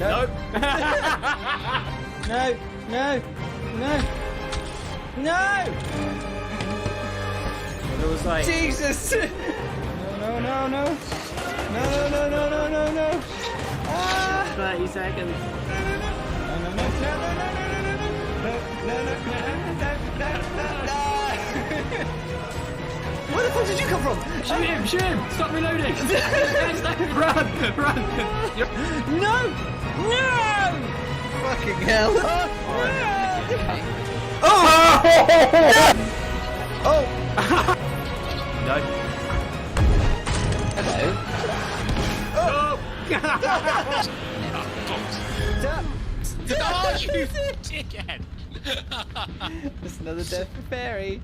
No. No. No. No. No. It was like... Jesus. No. No. No. No. No. No. No. No. No. No. Ah. 30 seconds. Where the fuck did you come from? Shoot him! Shoot him! Stop reloading! Run! Run! No! No! Fucking hell! Oh! Oh! No. Hello. Oh! Oh, you dickhead! That's another death for Fairy.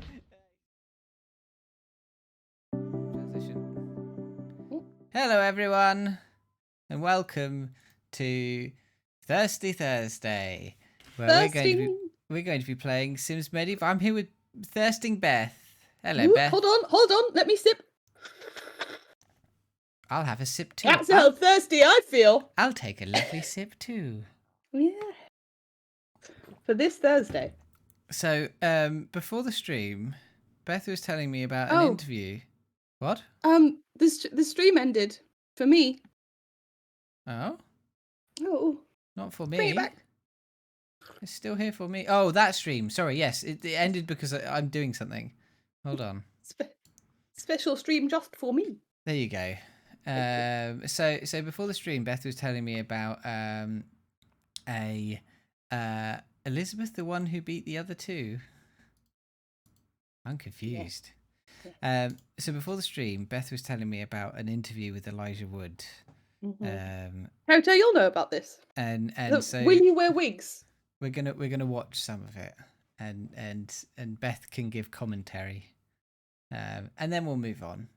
Hello everyone, and welcome to Thirsty Thursday, where we're going to be playing Sims Medieval. I'm here with Thirsting Beth. Hello, Ooh, Beth. Hold on, let me sip. I'll have a sip too. That's how thirsty I feel. I'll take a lovely sip too. Yeah. For this Thursday. So, before the stream, Beth was telling me about an interview. What? The stream ended for me. Oh? Oh. Not for me. Bring it back. It's still here for me. Oh, that stream. Sorry, yes. It ended because I'm doing something. Hold on. Special stream just for me. There you go. So before the stream, Beth was telling me about Elizabeth, the one who beat the other two. I'm confused. Yeah. So before the stream, Beth was telling me about an interview with Elijah Wood. Mm-hmm. How do you know about this? And so will you wear wigs? We're gonna watch some of it, and Beth can give commentary, and then we'll move on.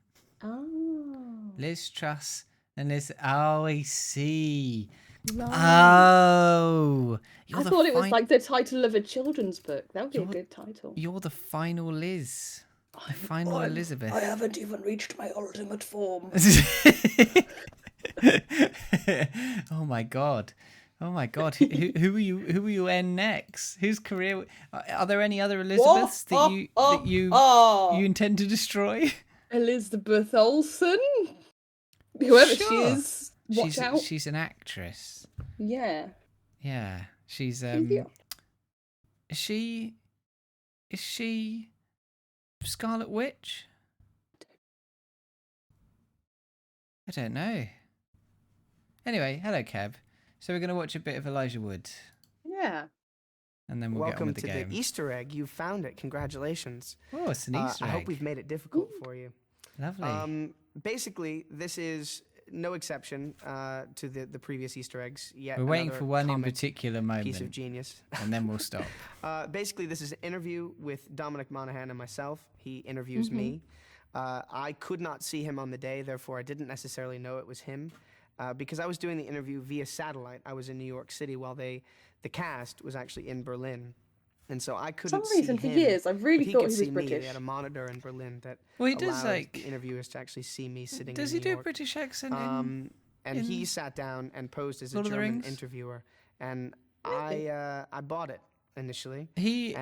Oh. Liz Truss and Liz. Oh, I see. Right. Oh, I thought it was like the title of a children's book. That would be a good title. You're the final Liz. The final Elizabeth. I haven't even reached my ultimate form. Oh my god. Oh my god. Who are you in next? Whose career are there any other Elizabeths that you intend to destroy? Elizabeth Olsen? Whoever she is. Watch out. She's an actress. Yeah. Yeah. She's Is she Scarlet Witch? I don't know. Anyway, hello Kev. So we're going to watch a bit of Elijah Wood. Yeah. And then we'll get on with the game. Welcome to the Easter egg. You found it. Congratulations. Oh, it's an Easter egg. I hope we've made it difficult for you. Lovely. Basically, this is no exception to the previous Easter eggs. Yet we're waiting for one in particular moment. Piece of genius. And then we'll stop. Basically, this is an interview with Dominic Monaghan and myself. He interviews me. I could not see him on the day, therefore I didn't necessarily know it was him. Because I was doing the interview via satellite. I was in New York City while the cast was actually in Berlin. And so I couldn't see him. For some reason, for years, I really thought he was British. They had a monitor in Berlin that he does allowed the interviewers to actually see me sitting in New York. Does he do a British accent and he sat down and posed as a German interviewer. And I bought it initially. He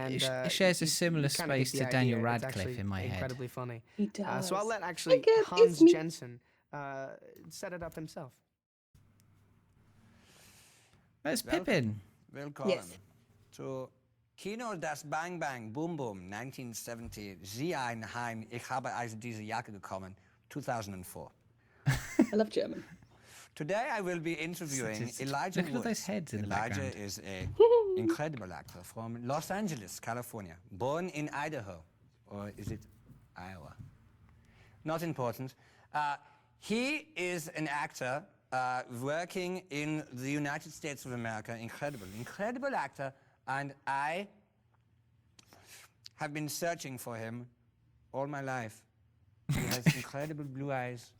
shares a similar space to Daniel Radcliffe in my head. Incredibly funny. He does. So I'll let actually Hans Jensen set it up himself. Where's Pippin? Willkommen zu Kino Das Bang Bang Boom Boom 1970. Sie ein Heim. Ich habe also diese Jacke bekommen. 2004. I love German. Today I will be interviewing Elijah Wood. Look at those heads in the Elijah background. is an incredible actor from Los Angeles, California. Born in Idaho. Or is it Iowa? Not important. He is an actor working in the United States of America. Incredible actor. And I have been searching for him all my life. He has incredible blue eyes.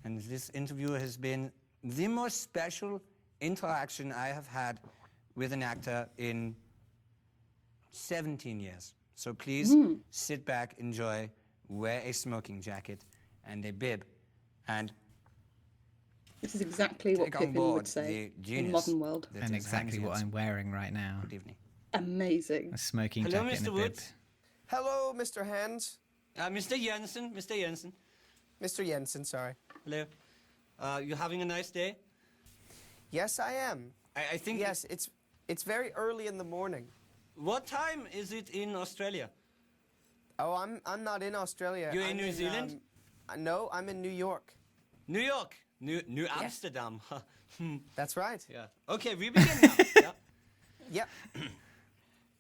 And this interview has been the most special interaction I have had with an actor in 17 years. So please sit back, enjoy, wear a smoking jacket and a bib, and This is exactly what Take on Pippin board would say the in the genius modern world. that And is exactly what Hans I'm wearing right now. Good evening. Amazing. A smoking Hello, jacket and a Mr. bib. Woods. Hello, Mr. Hans. Mr. Jensen. Mr. Jensen. Mr. Jensen, sorry. Hello. You having a nice day? Yes, I am. I think. Yes, it's very early in the morning. What time is it in Australia? Oh, I'm not in Australia. You're in I'm New Zealand? No, I'm in New York. New York. New Amsterdam. That's right. Yeah. Okay, we begin now. Yeah. Yep.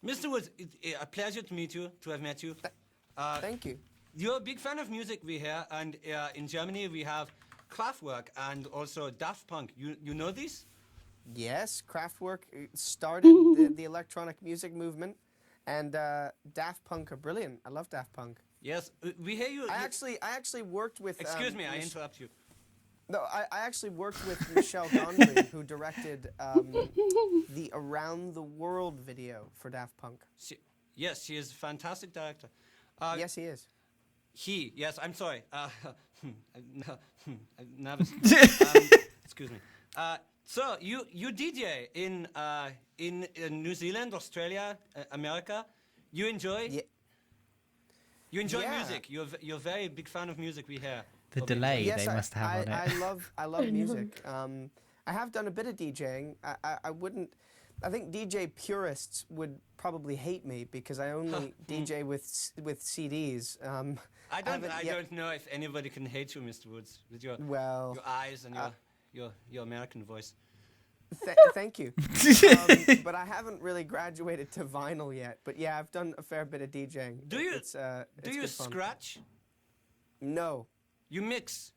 Mr. Woods, a pleasure to meet you, to have met you. Thank you. You're a big fan of music, we hear, and in Germany we have Kraftwerk and also Daft Punk. You know these? Yes, Kraftwerk started the electronic music movement, and Daft Punk are brilliant. I love Daft Punk. Yes, we hear you. I actually worked with. Excuse me, I interrupt you. No, I actually worked with Michel Gondry, who directed the Around the World video for Daft Punk. Yes, she is a fantastic director. Yes, he is. Yes, I'm sorry. I'm nervous. Excuse me. So you DJ in New Zealand, Australia, America. You enjoy? Yeah. You enjoy Yeah. music. You're a very big fan of music. We hear. The delay Yes, they must have on it. I love music. I have done a bit of DJing. I wouldn't. I think DJ purists would probably hate me because I only DJ with CDs. I haven't yet- don't know if anybody can hate you, Mr. Woods, with your eyes and your American voice. Thank you. But I haven't really graduated to vinyl yet. But yeah, I've done a fair bit of DJing. Do you It's do you good fun. scratch? No. You mix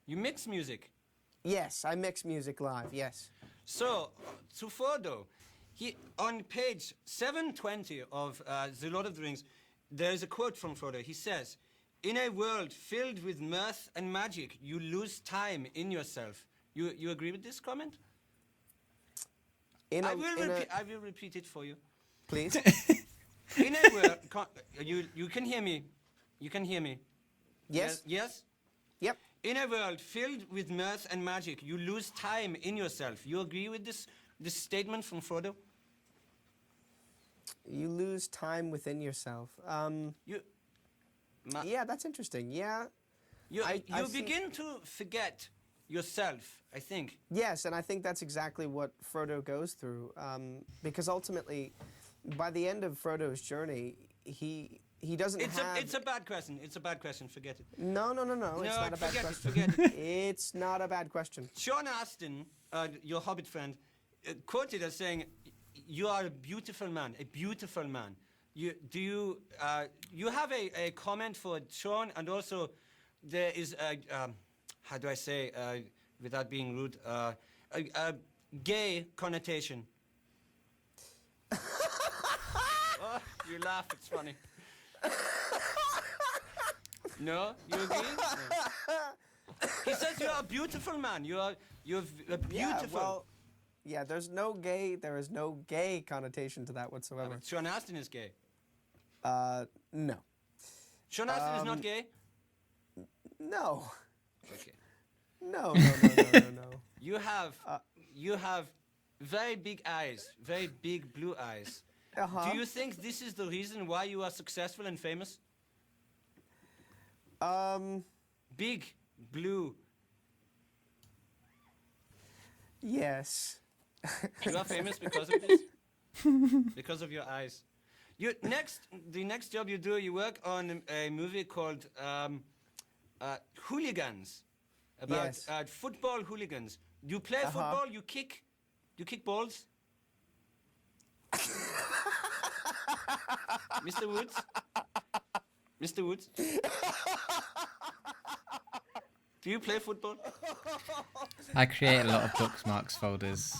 music. Yes, I mix music live. Yes. So, to Frodo, on page 720 of The Lord of the Rings, there is a quote from Frodo. He says, "In a world filled with mirth and magic, you lose time in yourself." You agree with this comment? I will repeat it for you. Please. In a world, you can hear me. You can hear me. Yes. Yes. Yep. In a world filled with mirth and magic, you lose time in yourself. You agree with this statement from Frodo? You lose time within yourself. Yeah, that's interesting. Yeah. You I see- begin to forget yourself, I think. Yes, and I think that's exactly what Frodo goes through. Because ultimately, by the end of Frodo's journey, he doesn't have. It's a bad question. It's a bad question. Forget it. No. It's not a bad forget question. it. Forget it. It's not a bad question. Sean Astin, your Hobbit friend, quoted as saying, "You are a beautiful man. A beautiful man." You have a comment for Sean, and also there is a how do I say without being rude a gay connotation. Oh, you laugh. It's funny. No, you agree? No. He says you're a beautiful man. You're a beautiful. Yeah, well, yeah. There is no gay connotation to that whatsoever. Sean Astin is gay. No. Sean Astin is not gay. No. Okay. No. You have very big eyes, very big blue eyes. Uh-huh. Do you think this is the reason why you are successful and famous? Big blue. Yes. You are famous because of this? Because of your eyes. The next job you do, you work on a movie called Hooligans, about Yes. Football hooligans. You play football. You kick balls. Mr. Woods. Mr. Woods. Do you play football? I create a lot of bookmarks folders,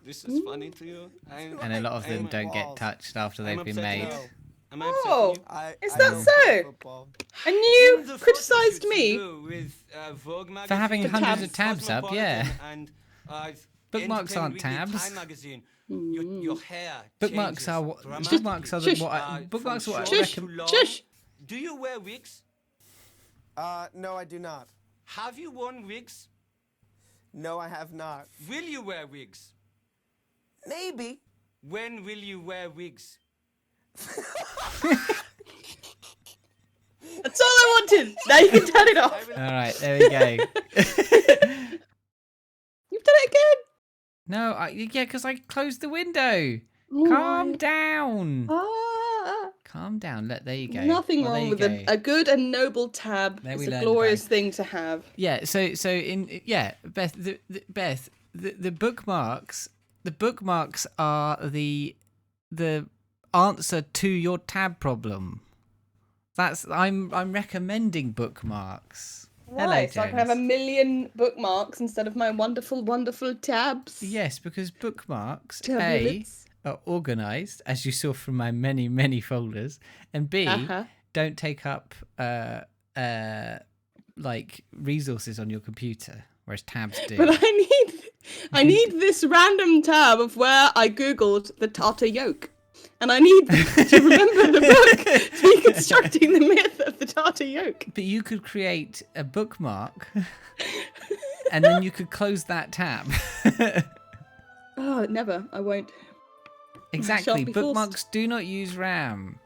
This is funny to you. and a lot of them don't get touched after they've been upset made. with you. Am I Oh. upsetting you? Is that don't so? play football. And In you the criticised photo shoots me. you do with Vogue magazine, For having The hundreds tabs. of tabs up, yeah. And, Bookmarks aren't Entertainment Weekly, tabs. Time magazine. Your hair. Bookmarks changes are what? dramatically. Bookmarks are Shush. what? Bookmarks are what I from Shush. short recommend. to long. Shush. Do you wear wigs? No, I do not. Have you worn wigs? No, I have not. Will you wear wigs? Maybe. When will you wear wigs? That's all I wanted. Now you can turn it off. All right, there we go. You've done it again. No, yeah, because I closed the window. Oh Calm my- down. Ah. Calm down. Look, there you go. Nothing Well, there wrong you with go. a good and noble tab. There It's we a learned glorious about- thing to have. Yeah. So Beth, the bookmarks. The bookmarks are the answer to your tab problem. I'm recommending bookmarks. Hello, Right, so I can have a James. million bookmarks instead of my wonderful, wonderful tabs. Yes, because bookmarks Tablets. are organized, as you saw from my many, many folders, and B Uh-huh. don't take up like resources on your computer, whereas tabs do. But I need this random tab of where I googled the Tartar yolk. And I need to remember the book Deconstructing the Myth of the Tartar Yolk. But you could create a bookmark, and then you could close that tab. Oh, never. I won't. Exactly. be Bookmarks do not use RAM,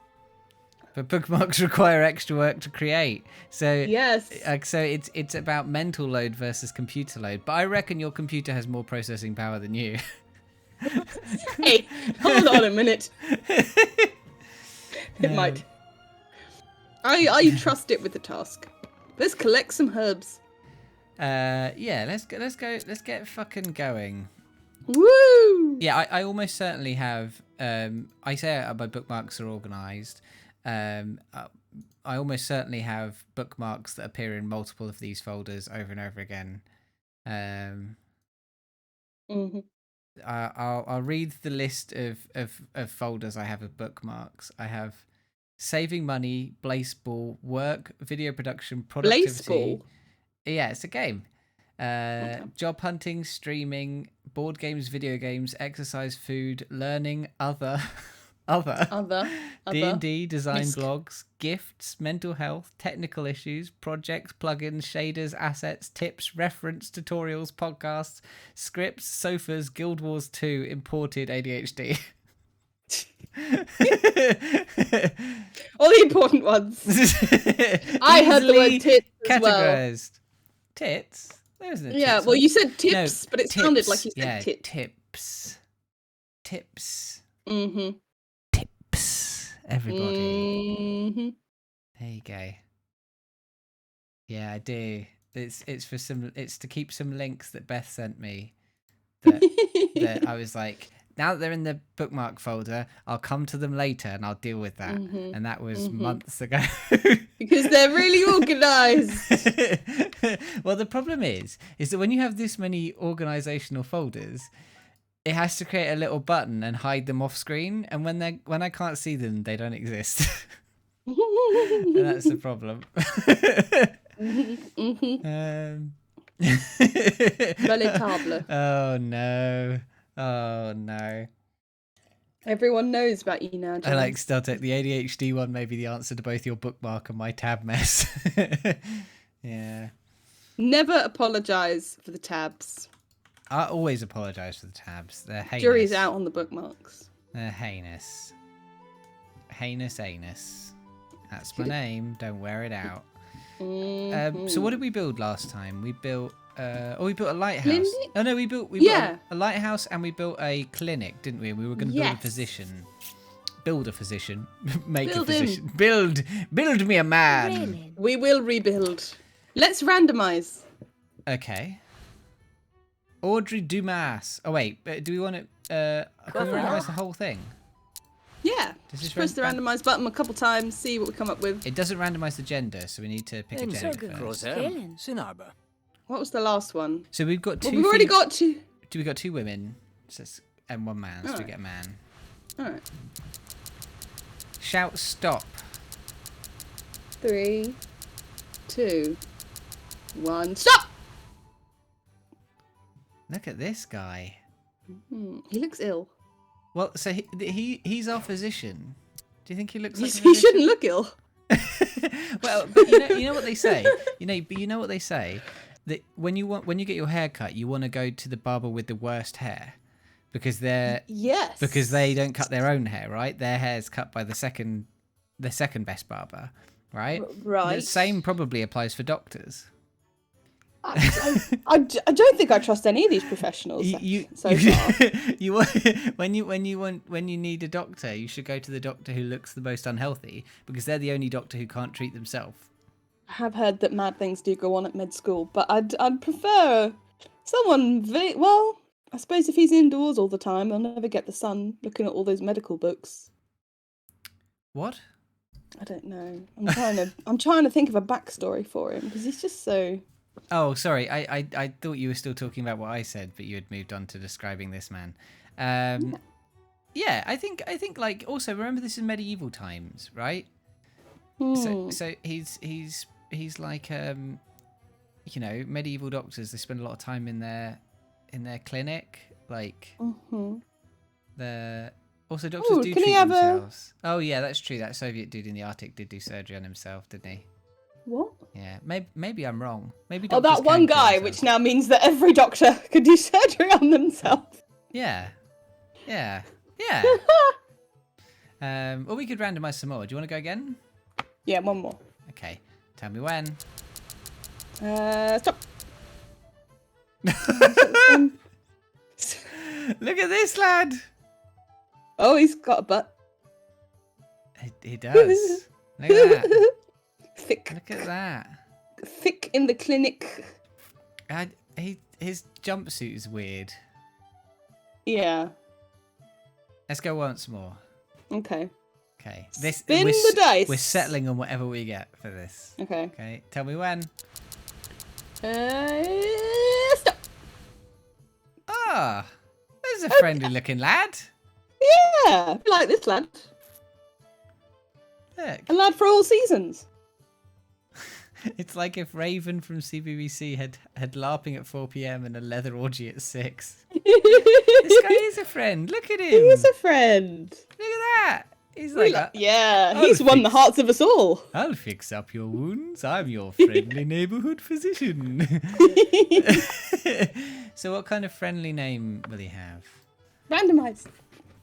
but bookmarks require extra work to create. So Yes. so it's about mental load versus computer load. But I reckon your computer has more processing power than you. Hey, hold on a minute. It might. I trust it with the task. Let's collect some herbs. Yeah, let's get fucking going. Woo! Yeah, I almost certainly have. I say my bookmarks are organised. I almost certainly have bookmarks that appear in multiple of these folders over and over again. Mm-hmm. I'll read the list of folders I have of bookmarks. I have saving money, Blaseball, work, video production, productivity. Blaseball? Yeah, it's a game. Job hunting, streaming, board games, video games, exercise, food, learning, other, D&D, design Risk. blogs, gifts, mental health, technical issues, projects, plugins, shaders, assets, tips, reference, tutorials, podcasts, scripts, sofas, Guild Wars 2, imported ADHD. All the important ones. I heard the word Easily tits as well. categorized. Tits? There isn't a Yeah, tits well, one. you said No, tips, but it sounded like you said yeah, tit. tips. Tips. Mm-hmm. Tips. Everybody. Mm-hmm. There you go. Yeah, I do. It's for some. It's to keep some links that Beth sent me. That I was like, now that they're in the bookmark folder, I'll come to them later and I'll deal with that. Mhm. And that was months ago. Because they're really organized. Well, the problem is that when you have this many organizational folders, it has to create a little button and hide them off screen. And when I can't see them, they don't exist. And that's the problem. Relatable. Oh no. Oh no. Everyone knows about you now, I James. like Steltec. The ADHD one may be the answer to both your bookmark and my tab mess. Yeah. Never apologise for the tabs. I always apologise for the tabs. They're heinous. Jury's out on the bookmarks. They're heinous. Heinous anus. That's my name. Don't wear it out. So what did we build last time? We built we built a lighthouse. Clinic? Oh no, we built Yeah. a lighthouse and we built a clinic, didn't we? We were going to build a Yes. physician. Build a physician. Make Build a him. physician. Build me a man. We will rebuild. Let's randomise. Okay. Audrey Dumas. Oh wait, do we want to can we randomise the whole thing? Yeah. Does this Just press the randomise button a couple times, see what we come up with. It doesn't randomise the gender, so we need to pick a gender first. What was the last one? So we've got two. Well, we've already got two. We got 2 women, and 1 man. So we Alright. get a man. Alright. Shout stop. 3, 2, 1. Stop! Look at this guy. He looks ill. Well, so he's our physician. Do you think he looks like a He physician? shouldn't look ill. Well, but you know what they say. You know what they say. that when you get your hair cut, you want to go to the barber with the worst hair, because Yes. because they don't cut their own hair, right? Their hair's cut by the second best barber, right? Right. The same probably applies for doctors. I don't think I trust any of these professionals so far. When you need a doctor, you should go to the doctor who looks the most unhealthy, because they're the only doctor who can't treat themselves. I have heard that mad things do go on at med school, but I'd prefer someone well, I suppose if he's indoors all the time, they'll never get the sun looking at all those medical books. What? I don't know. I'm trying to think of a backstory for him, because he's just so... Oh, sorry. I thought you were still talking about what I said, but you had moved on to describing this man. Yeah, I think like, also remember this is medieval times, right? So he's like you know, medieval doctors, they spend a lot of time in their clinic, like also doctors do treat themselves. Oh yeah, that's true. That Soviet dude in the Arctic did do surgery on himself, didn't he? What? Yeah, maybe I'm wrong. Maybe Oh, doctors that one can kill guy, themselves. which now means that every doctor could do surgery on themselves. Yeah. Or we could randomize some more. Do you want to go again? Yeah, one more. Okay. Tell me when. Stop. Look at this lad. Oh, he's got a butt. He does. Look at that. Thick. Look at that. Thick in the clinic. His jumpsuit is weird. Yeah. Let's go once more. Okay. Okay. Spin the dice. We're settling on whatever we get for this. Okay. Okay. Tell me when. Stop. Ah, there's a friendly looking lad. Yeah, I like this lad. Look. A lad for all seasons. It's like if Raven from CBBC had LARPing at 4 p.m. and a leather orgy at 6. This guy is a friend. Look at him. He is a friend. Look at that. He's like, yeah, I'll he's won the fix- hearts of us all. I'll fix up your wounds. I'm your friendly neighborhood physician. So what kind of friendly name will he have? Randomised.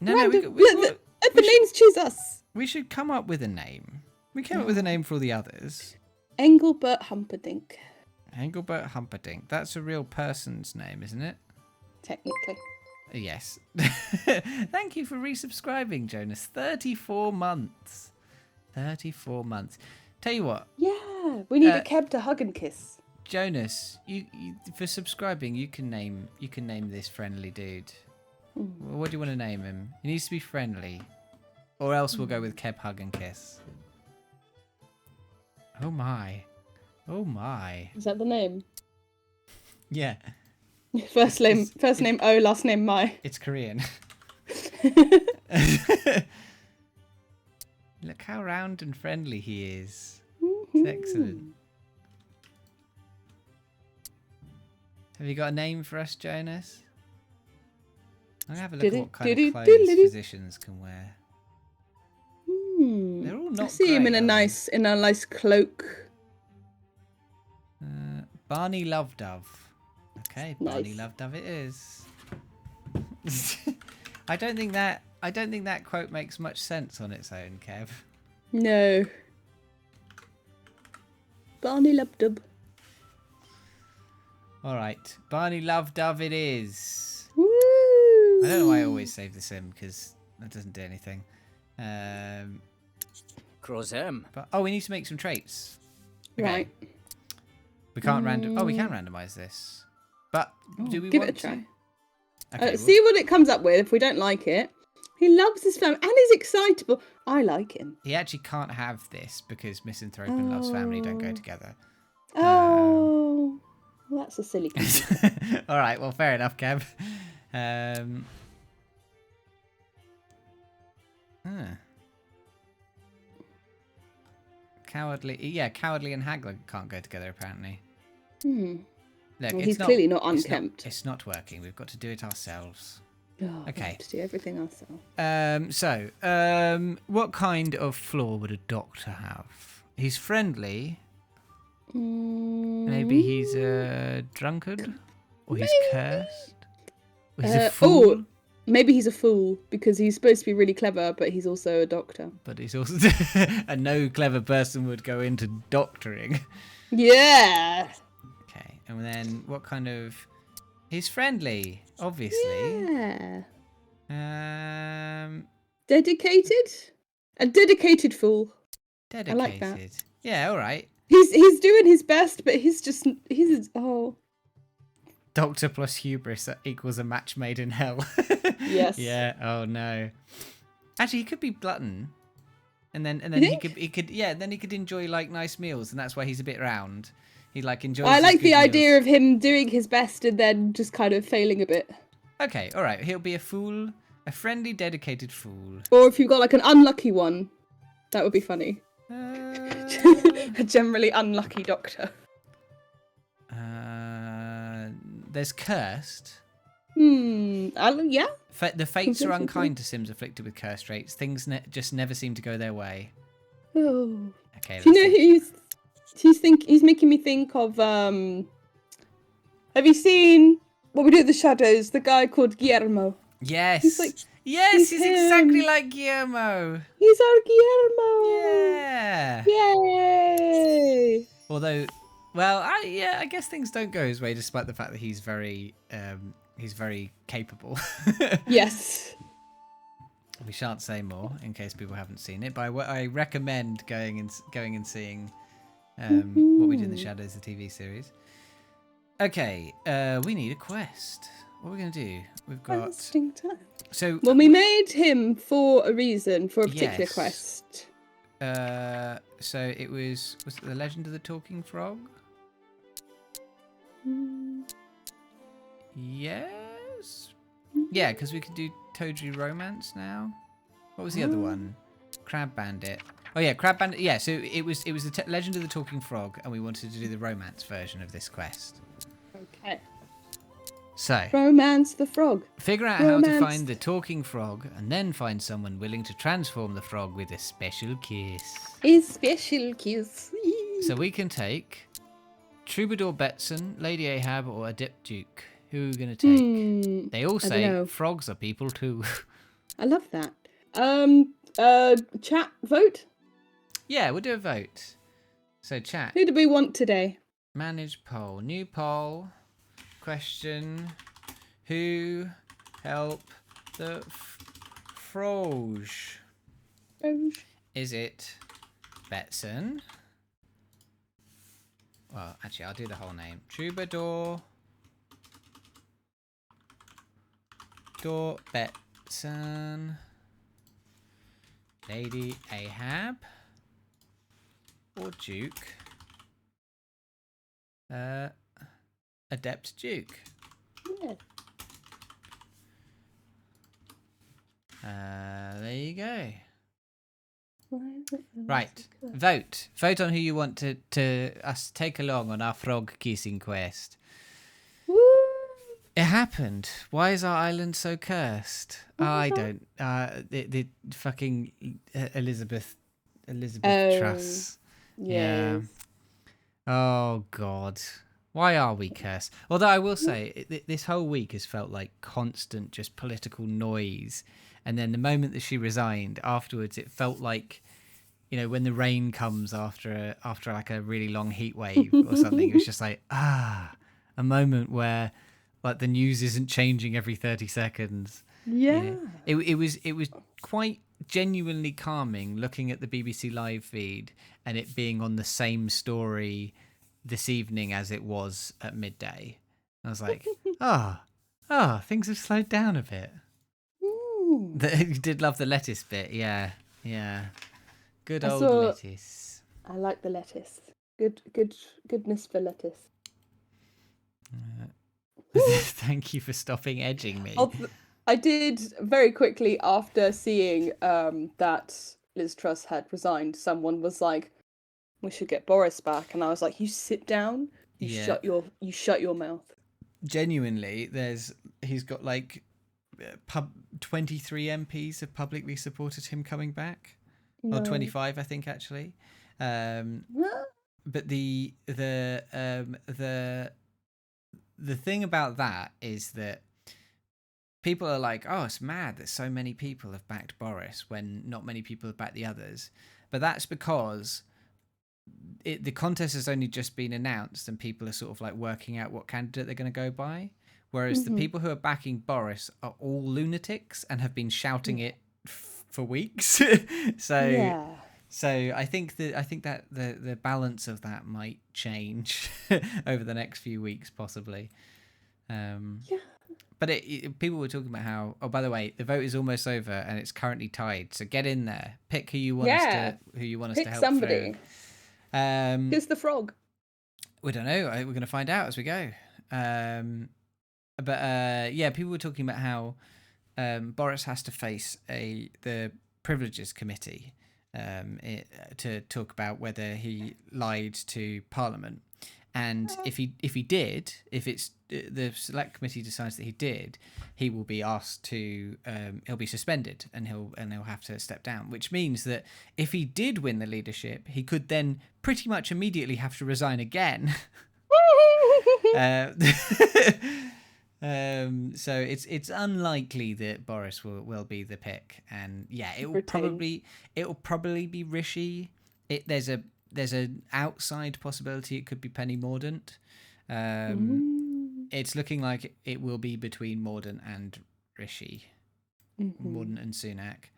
No, Random. Let the names choose us. we should come up with a name. We came up with a name for all the others. Engelbert Humperdinck, Engelbert Humperdinck. That's a real person's name, isn't it? technically. Yes. Thank you for resubscribing, Jonas. 34 months. 34 months. Tell you what, Yeah, we need a Keb to hug and kiss. Jonas, you for subscribing, you can name this friendly dude. What do you want to name him? He needs to be friendly, or else we'll go with Keb hug and kiss. Oh my. Oh my. Is that the name? Yeah, First name O, last name Mai. it's Korean. Look how round and friendly he is. It's excellent. Have you got a name for us, Jonas? I'm gonna have a look at what kind of clothes physicians can wear. They're all not. I see him great, in a are nice cloak. they? Barney Love Dove. Okay, Barney Nice. Love Dove it is. I don't think that quote makes much sense on its own, Kev. No. Barney Lubdub. All right, Barney Love Dove it is. Woo! I don't know why I always save the sim, because that doesn't do anything. Crozem. But we need to make some traits. Okay. Right. We can't we can randomize this. But do we Give want it a try. to? Okay, See what it comes up with. If we don't like it, he loves his family and he's excitable. I like him. he actually can't have this because misanthrope and loves family don't go together. Oh, well, that's a silly thing. All right, well, fair enough, Kev. Cowardly and haggler can't go together apparently. Look, Well, it's he's not- clearly not it's unkempt. It's not working. We've got to do it ourselves. Oh, we Okay. have to do everything ourselves. What kind of flaw would a doctor have? He's friendly. Maybe he's a drunkard, or he's cursed, or he's a Oh, fool. maybe he's a fool because he's supposed to be really clever, but he's also a doctor. But he's also and no clever person would go into doctoring. Yeah. Okay, and then what kind of? He's friendly, obviously. Yeah. Dedicated. A dedicated fool. Dedicated. I like that. Yeah, all right. He's doing his best, but he's Doctor plus hubris equals a match made in hell. Yes. Yeah. Oh no. Actually, he could be glutton, and then You he could then he could enjoy like nice meals, and that's why he's a bit round. He like enjoys. I his like the good idea meals. of him doing his best and then just kind of failing a bit. Okay, all right. He'll be a fool, a friendly, dedicated fool. Or if you've got like an unlucky one, that would be funny. A generally unlucky doctor. There's cursed. Yeah. The fates are unkind to Sims afflicted with cursed traits. Things just never seem to go their way. Oh. Okay. Do you know he's making me think of have you seen What We Do in the Shadows? The guy called Guillermo. Yes. He's He's exactly him. like Guillermo. He's our Guillermo. Yeah. Yay. Although, well, I guess things don't go his way, despite the fact that he's very capable. Yes. We shan't say more in case people haven't seen it, but I recommend going and seeing What We Do in the Shadows, the TV series. Okay, we need a quest. What are we going to do? We've got... Questing time. So... Well, we made him for a reason, for a particular Yes. quest. So it was it The Legend of the Talking Frog? Yes? Yeah, because we could do Toadry Romance now. What was the other one? Crab Bandit. Oh yeah, Crab Bandit. Yeah, so it was the Legend of the Talking Frog, and we wanted to do the romance version of this quest. Okay. So, Romance the frog. figure out how to Romance. find the talking frog, and then find someone willing to transform the frog with a special kiss. A special kiss. So we can take Troubadour Betson, Lady Ahab, or Adept Duke. Who are we going to take? They all I say dunno. frogs are people too. I love that. Chat vote. Yeah, we'll do a vote. So chat, Who do we want today? manage poll, new poll, question, who help the froge? Is it Betson? Well, actually, I'll do the whole name. Troubadour Betson, Lady Ahab, or Duke? Adept Duke. Yeah. There you go. Right. Vote on who you want to us take along on our frog kissing quest. Woo! It happened. Why is our island so cursed? I don't. The fucking Elizabeth Truss. Yeah. Oh God. Why are we cursed? Although I will say, this whole week has felt like constant just political noise. And then the moment that she resigned, afterwards, it felt like, when the rain comes after like a really long heat wave or something. It was just like, a moment where like the news isn't changing every 30 seconds. Yeah. It was quite genuinely calming looking at the BBC live feed and it being on the same story this evening as it was at midday. I was like, things have slowed down a bit. You did love the lettuce bit, yeah. Good old lettuce. I like the lettuce. Goodness for lettuce. Thank you for stopping edging me. I did very quickly after seeing that Liz Truss had resigned. Someone was like, "We should get Boris back," and I was like, "You sit down. You shut your mouth." Genuinely, he's got like 23 MPs have publicly supported him coming back, or 25, I think actually. the thing about that is that people are like, oh, it's mad that so many people have backed Boris when not many people have backed the others. But that's because the contest has only just been announced and people are sort of like working out what candidate they're going to go by. Whereas the people who are backing Boris are all lunatics and have been shouting it for weeks. So I think that the balance of that might change over the next few weeks, possibly. But people were talking about how, oh, by the way, the vote is almost over and it's currently tied. So get in there, pick who you want us to help somebody. Through. Who's the frog? We don't know. We're going to find out as we go. But people were talking about how Boris has to face the Privileges Committee to talk about whether he lied to Parliament. And if it's the select committee decides that he did, he will be asked to he'll be suspended and he'll have to step down, which means that if he did win the leadership, he could then pretty much immediately have to resign again. So it's unlikely that Boris will be the pick, and it will probably be Rishi. There's an outside possibility it could be Penny Mordaunt. It's looking like it will be between Mordaunt and Rishi, Mordaunt and Sunak.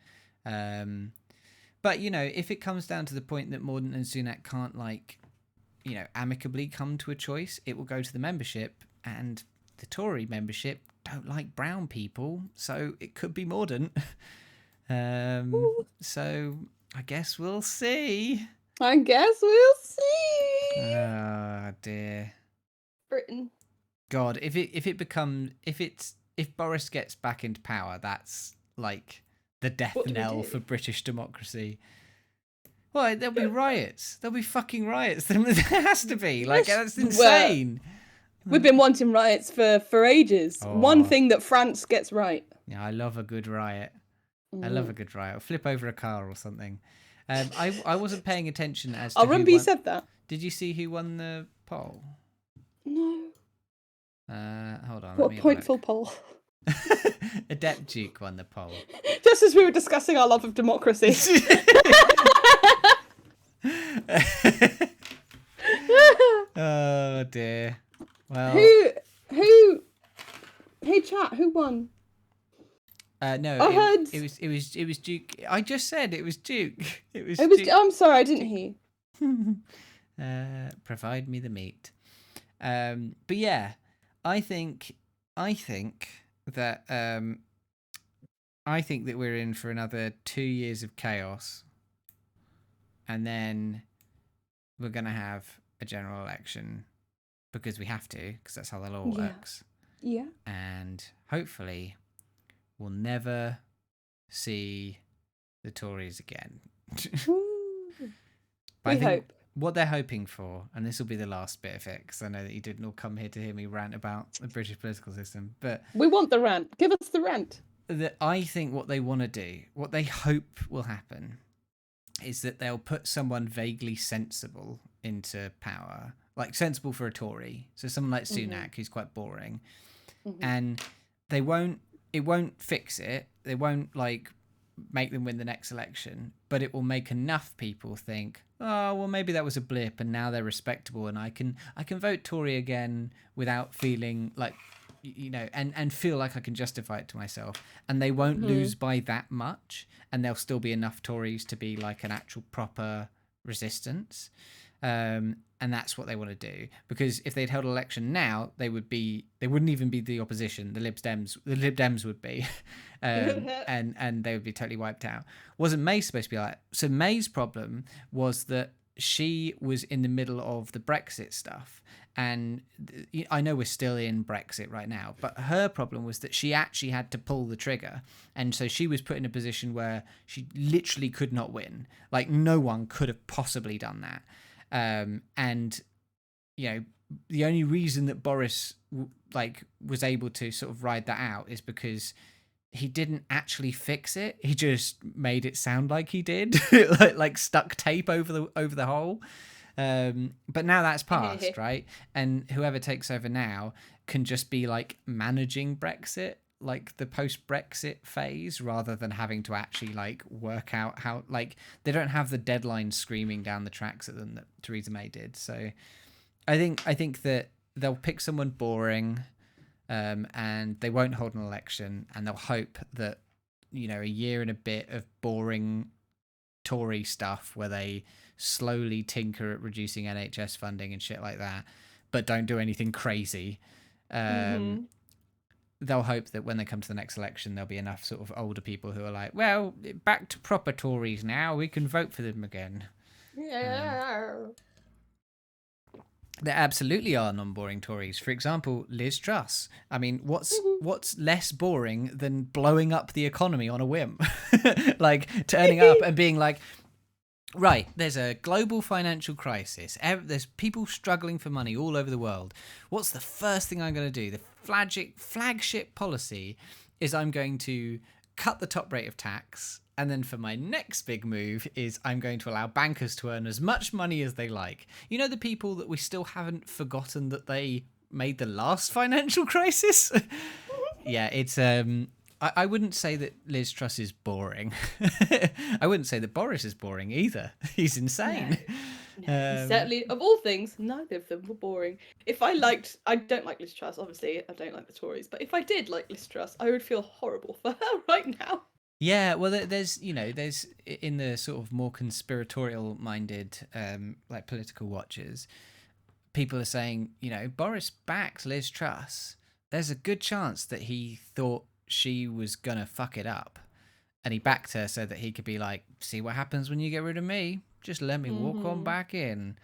But if it comes down to the point that Mordaunt and Sunak can't amicably come to a choice, it will go to the membership, and the Tory membership don't like brown people, so it could be Mordaunt. So I guess we'll see. Oh dear. Britain. God, if Boris gets back into power, that's like the death knell for British democracy. Well, there'll be riots. There'll be fucking riots. There has to be. That's insane. We've been wanting riots for ages. Oh. One thing that France gets right. Yeah, I love a good riot. I love a good riot. I'll flip over a car or something. I wasn't paying attention as to I remember you said that. Did you see who won the poll? No. Hold on. What a pointful poll. Adept Duke won the poll. Just as we were discussing our love of democracy. Oh dear. Well, who? Hey chat, who won? No, it was Duke. I just said it was Duke. It was. Duke. I'm sorry, I didn't hear. Provide me the meat. But yeah, I think that we're in for another 2 years of chaos, and then we're gonna have a general election because we have to, because that's how the law works. Yeah. And hopefully, we'll never see the Tories again. I think what they're hoping for, and this will be the last bit of it, because I know that you didn't all come here to hear me rant about the British political system, but we want the rant. Give us the rant. I think what they want to do, what they hope will happen, is that they'll put someone vaguely sensible into power, like sensible for a Tory, so someone like Sunak, who's quite boring, and it won't fix it. They won't make them win the next election, but it will make enough people think, oh well, maybe that was a blip and now they're respectable and I can vote Tory again without feeling like, and feel like I can justify it to myself, and they won't lose by that much, and there'll still be enough Tories to be like an actual proper resistance. And that's what they want to do, because if they'd held an election now, they wouldn't even be the opposition. The Lib Dems would be, and they would be totally wiped out. Wasn't May supposed to be like? So May's problem was that she was in the middle of the Brexit stuff, and I know we're still in Brexit right now, but her problem was that she actually had to pull the trigger, and so she was put in a position where she literally could not win. Like no one could have possibly done that. And the only reason that Boris was able to sort of ride that out is because he didn't actually fix it. He just made it sound like he did, like stuck tape over the hole. But now that's passed, right? And whoever takes over now can just be like managing Brexit, like the post-Brexit phase, rather than having to actually like work out how, like, they don't have the deadline screaming down the tracks at them that Theresa May did. So I think that they'll pick someone boring, and they won't hold an election, and they'll hope that, you know, a year and a bit of boring Tory stuff where they slowly tinker at reducing NHS funding and shit like that, but don't do anything crazy. They'll hope that when they come to the next election, there'll be enough sort of older people who are like, well, back to proper Tories now, we can vote for them again. Yeah. There absolutely are non-boring Tories. For example, Liz Truss. I mean, what's less boring than blowing up the economy on a whim? Like, turning up and being like, right, there's a global financial crisis. There's people struggling for money all over the world. What's the first thing I'm going to do? The flagship policy is I'm going to cut the top rate of tax. And then for my next big move is I'm going to allow bankers to earn as much money as they like. You know, the people that we still haven't forgotten that they made the last financial crisis? Yeah, it's... I wouldn't say that Liz Truss is boring. I wouldn't say that Boris is boring either. He's insane. No, certainly, of all things, neither of them were boring. I don't like Liz Truss, obviously, I don't like the Tories, but if I did like Liz Truss, I would feel horrible for her right now. Yeah, well, there's in the sort of more conspiratorial minded, like political watchers, people are saying, you know, Boris backs Liz Truss. There's a good chance that he thought she was gonna fuck it up, and he backed her so that he could be like, see what happens when you get rid of me. Just let me walk on back in.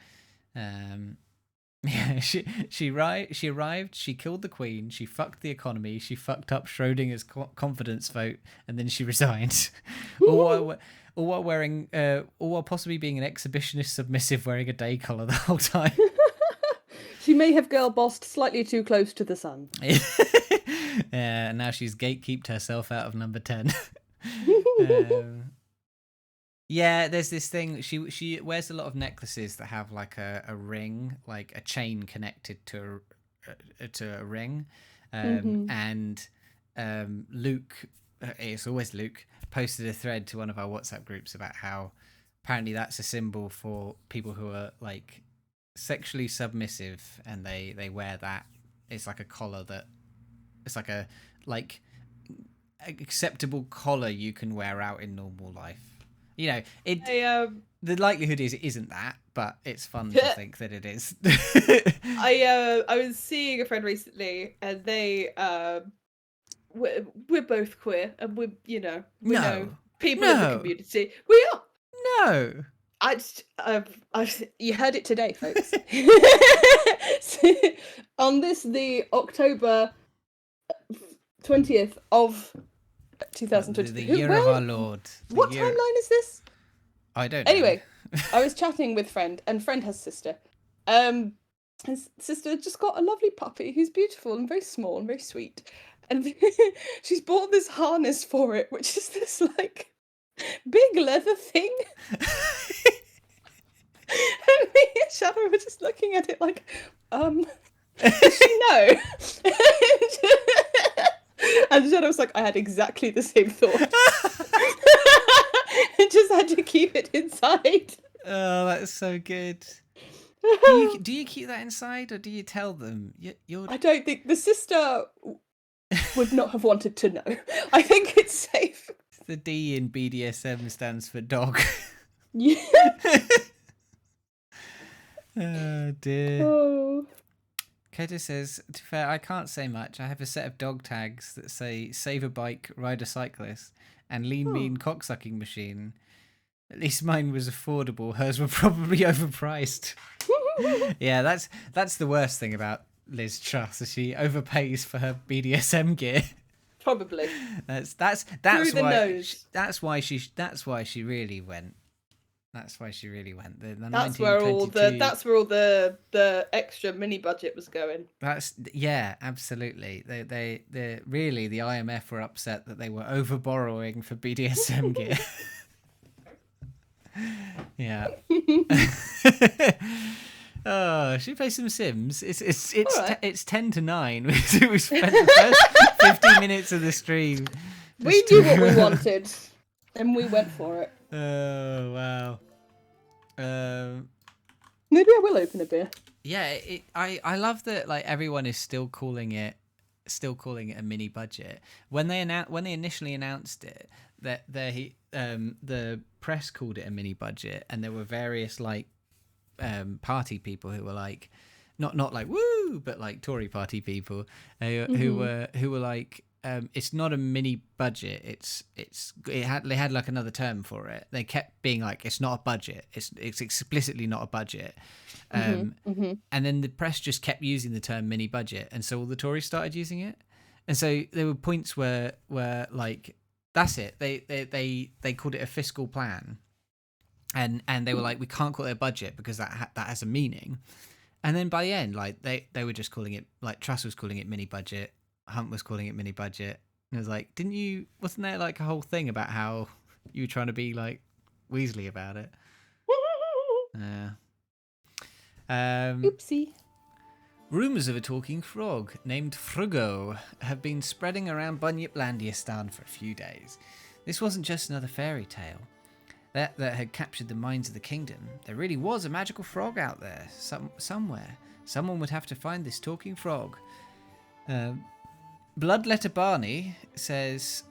Yeah, she arrived, she killed the Queen, she fucked the economy, she fucked up Schrodinger's confidence vote, and then she resigned. all while possibly being an exhibitionist submissive wearing a day collar the whole time. She may have girl bossed slightly too close to the sun. Yeah, now she's gatekeeped herself out of number 10. Yeah, there's this thing. She wears a lot of necklaces that have like a ring, like a chain connected to a ring. And Luke, it's always Luke, posted a thread to one of our WhatsApp groups about how apparently that's a symbol for people who are like sexually submissive, and they wear that. It's like a collar that it's like a acceptable collar you can wear out in normal life. You know, the likelihood is it isn't that, but it's fun to think that it is. I was seeing a friend recently, and they we're both queer, and we know people in the community. We are. No. You heard it today, folks. On the October 20th of 2020. The year of our Lord. What timeline is this? I don't know. Anyway, I was chatting with friend, and friend has sister. His sister just got a lovely puppy who's beautiful and very small and very sweet. And she's bought this harness for it, which is this like big leather thing. And me and Shadow were just looking at it like, does she know? And Shadow was like, I had exactly the same thought. I just had to keep it inside. Oh, that's so good. Do you keep that inside, or do you tell them? You're... I don't think the sister would not have wanted to know. I think it's safe. The D in BDSM stands for dog. Yeah. Oh dear. Oh. Kota says, to be fair, I can't say much. I have a set of dog tags that say save a bike, ride a cyclist, and lean mean cocksucking machine. At least mine was affordable. Hers were probably overpriced. Yeah, that's the worst thing about Liz Truss, is she overpays for her BDSM gear. Probably. That's Through the why nose. that's why she really went. That's why she really went. That's where all the extra mini budget was going. Yeah, absolutely. They really, the IMF were upset that they were over borrowing for BDSM gear. Yeah. Oh, should we play some Sims? It's 10 to 9. We spent the first 15 minutes of the stream. We knew what we wanted, and we went for it. Oh wow. Maybe I will open a beer. Yeah, I love that like everyone is still calling it a mini budget. When they initially announced it, that the press called it a mini budget, and there were various like party people who were like not like woo, but like Tory party people who were like it's not a mini budget. They had like another term for it. They kept being like it's not a budget. It's explicitly not a budget. And then the press just kept using the term mini budget, and so all the Tories started using it. And so there were points where like that's it. They called it a fiscal plan, and they were like we can't call it a budget because that has a meaning. And then by the end, like they were just calling it, like Truss was calling it mini budget, Hunt was calling it mini budget. And it was like, wasn't there like a whole thing about how you were trying to be like Weasley about it? Oopsie. Rumours of a talking frog named Frugo have been spreading around Bunyiplandistan for a few days. This wasn't just another fairy tale that had captured the minds of the kingdom. There really was a magical frog out there, somewhere. Someone would have to find this talking frog. Bloodletter Barney says,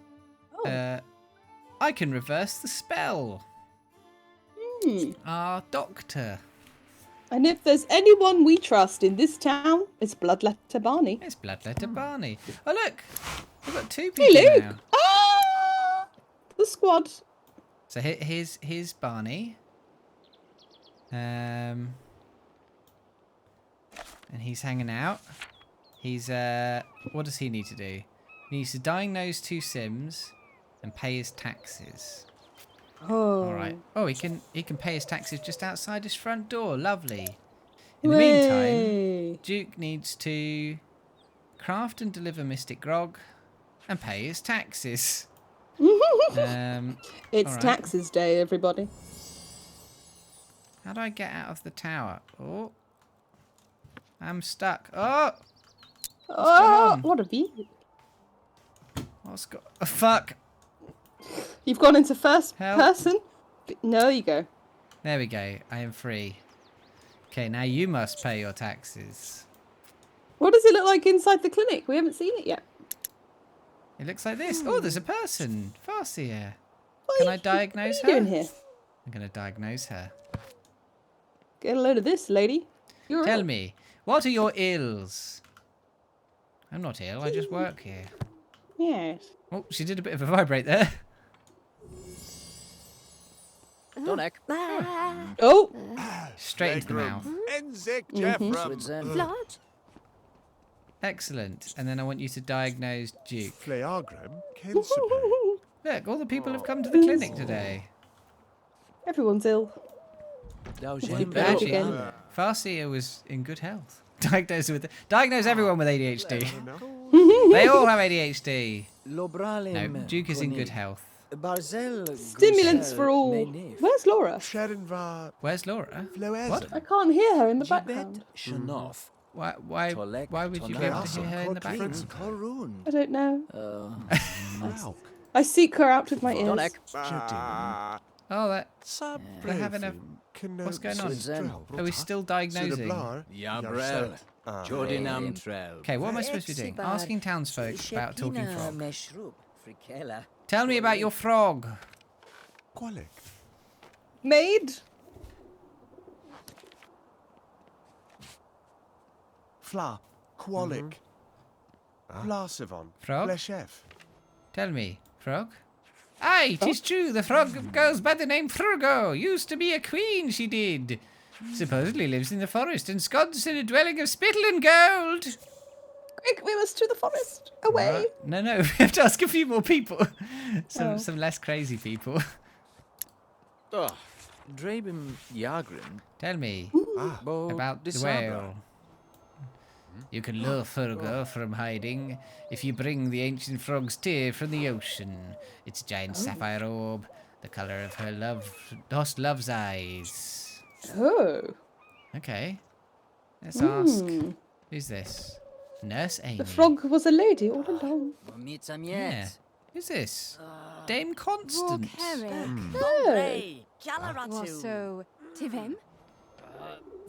I can reverse the spell. Our doctor. And if there's anyone we trust in this town, it's Bloodletter Barney. It's Bloodletter Barney. Oh, look. We've got two Hey, people Luke. now. Ah! The squad. So here's Barney. And he's hanging out. He's what does he need to do? He needs to diagnose 2 Sims and pay his taxes. Oh. All right. Oh, he can pay his taxes just outside his front door. Lovely. In the meantime, Duke needs to craft and deliver Mystic Grog and pay his taxes. It's all right. taxes day, everybody. How do I get out of the tower? Oh, I'm stuck. Oh, Oh, what have you? what's got? Oh, fuck. You've gone into first Help. person? No, you go. There we go. I am free. Okay, now you must pay your taxes. What does it look like inside the clinic? We haven't seen it yet. It looks like this. Oh, there's a person. Farseer. Can I diagnose What are you her? doing here? I'm going to diagnose her. Get a load of this, lady. You're Tell ill. me, what are your ills? I'm not ill. I just work here. Yes. Oh, she did a bit of a vibrate there. Donek. Oh, Straight into the mouth. Blood. Excellent. And then I want you to diagnose Duke. Fleagram Kensipe. Look, all the people have come to the clinic today. everyone's ill. Actually, again. Farseer was in good health. Diagnose everyone with ADHD. They all have ADHD. No, Duke is in good health. Stimulants for all. Where's Laura? Sharonvar Where's Laura? Floezen. I can't hear her in the background. Why would you be able to hear her in the background? I don't know. I seek her out with my ears. Oh, they're having a... What's going on? Are we still diagnosing? Okay, what am I supposed to be doing? Asking townsfolk about talking frog. Tell me about your frog. Maid? Fla, Qualic. Blasivon. Frog? Fleshef. Tell me, frog? Aye, 'tis true. The frog goes by the name Frugo. Used to be a queen, she did. Supposedly lives in the forest and scods in a dwelling of spittle and gold. Quick, we must to the forest. Away. No, we have to ask a few more people. Some less crazy people. Drabim Yagrim. Tell me about the whale. You can lure Furgo from hiding if you bring the ancient frog's tear from the ocean. Its giant sapphire orb. The colour of her lost love's eyes. Oh. Okay. Let's ask. Hmm. Who's this? Nurse Amy. The frog was a lady all along. We'll meet some Yeah. yet. Who's this? Dame Constance. Oh. So, Tivem?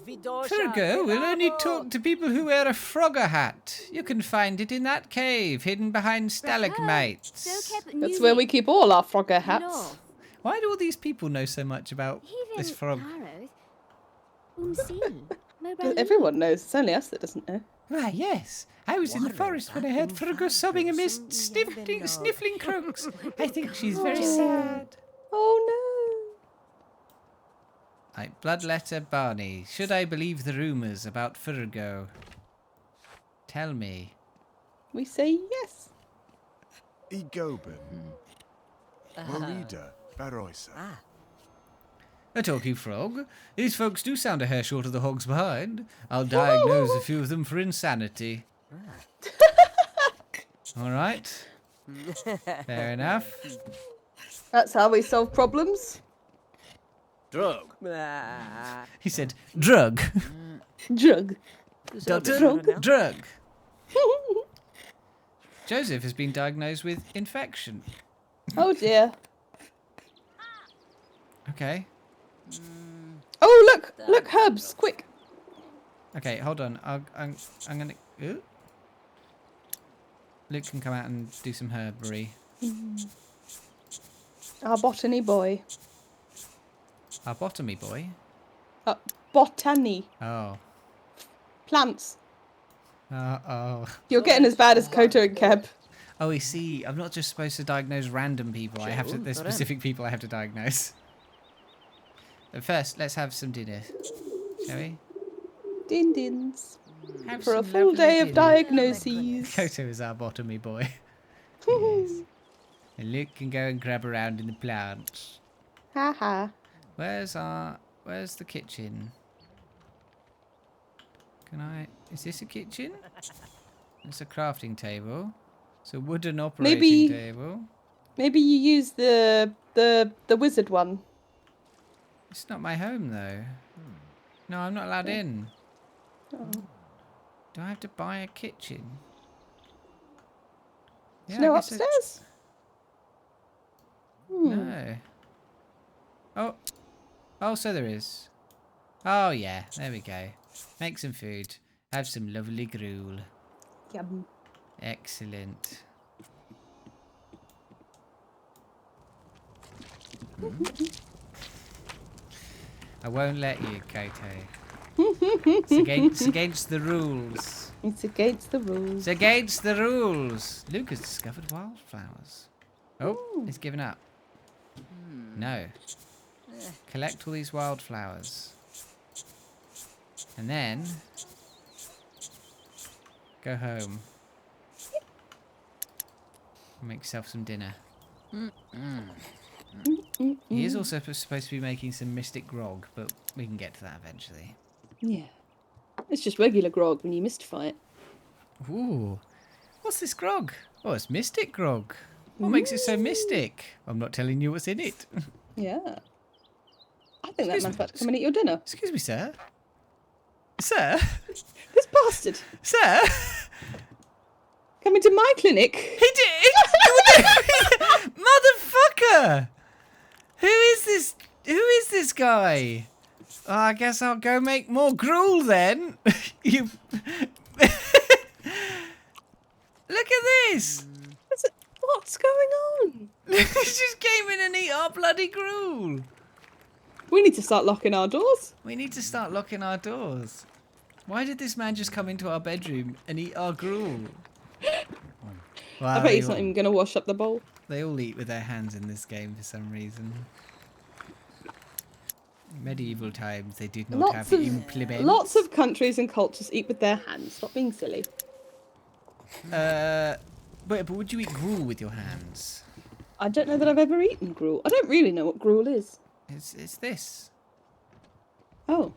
Frigga will only talk to people who wear a Frogger hat. You can find it in that cave, hidden behind stalagmites. That's where we keep all our Frogger hats. Why do all these people know so much about this frog? Everyone knows. It's only us that doesn't know. Why, yes. I was in the forest when I heard Frigga sobbing amidst sniffling croaks. I think she's very sad. Oh Right, Bloodletter Barney. Should I believe the rumours about Frigga? Tell me. no. We say yes. Igoben. Morida. Baroisa. A talking frog? These folks do sound a hair short of the hogs behind. I'll diagnose a few of them for insanity. All right. Fair enough. That's how we solve problems. Drug. He said, drug. Drug. Doctor, Drug. drug. Joseph has been diagnosed with infection. Oh dear. Okay. Oh look, herbs, quick. Okay, hold on. I'm gonna. Ooh. Luke can come out and do some herbery. Our botany boy. Our botany boy. Botany. Oh. Plants. Oh. You're getting as bad as Koto and Keb. Oh, I see. I'm not just supposed to diagnose random people. I have to. There's specific people I have to diagnose. But first, let's have some dinner, shall we? Din dins. Have For a some full lovely day of dinner. diagnoses. Koto is our botany boy. Yes. And Luke can go and grab around in the plants. Haha. Where's the kitchen? Is this a kitchen? It's a crafting table. It's a wooden operating table. Maybe you use the wizard one. It's not my home though. No, I'm not allowed in. Oh. Do I have to buy a kitchen? There's no upstairs? No. Oh, so there is. Oh yeah, there we go. Make some food. Have some lovely gruel. Yum. Excellent. I won't let you, Koto. It's against the rules. It's against the rules. It's against the rules. Luke has discovered wildflowers. Oh, he's given up. No. Collect all these wildflowers. And then go home. Make yourself some dinner. He is also supposed to be making some mystic grog, but we can get to that eventually. Yeah. It's just regular grog when you mystify it. Ooh. What's this grog? Oh, it's mystic grog. What makes it so mystic? I'm not telling you what's in it. Yeah. I think that man's about to come and eat your dinner. Excuse me, sir. Sir? This bastard. Sir? Coming to my clinic. He did! Motherfucker! Who is this guy? Oh, I guess I'll go make more gruel then. You... Look at this! What's going on? He just came in and ate our bloody gruel. We need to start locking our doors. We need to start locking our doors. Why did this man just come into our bedroom and eat our gruel? Wow, I bet he's not even going to wash up the bowl. They all eat with their hands in this game for some reason. Medieval times, they did not have implements. Lots of countries and cultures eat with their hands. Stop being silly. But would you eat gruel with your hands? I don't know that I've ever eaten gruel. I don't really know what gruel is. It's this. Oh.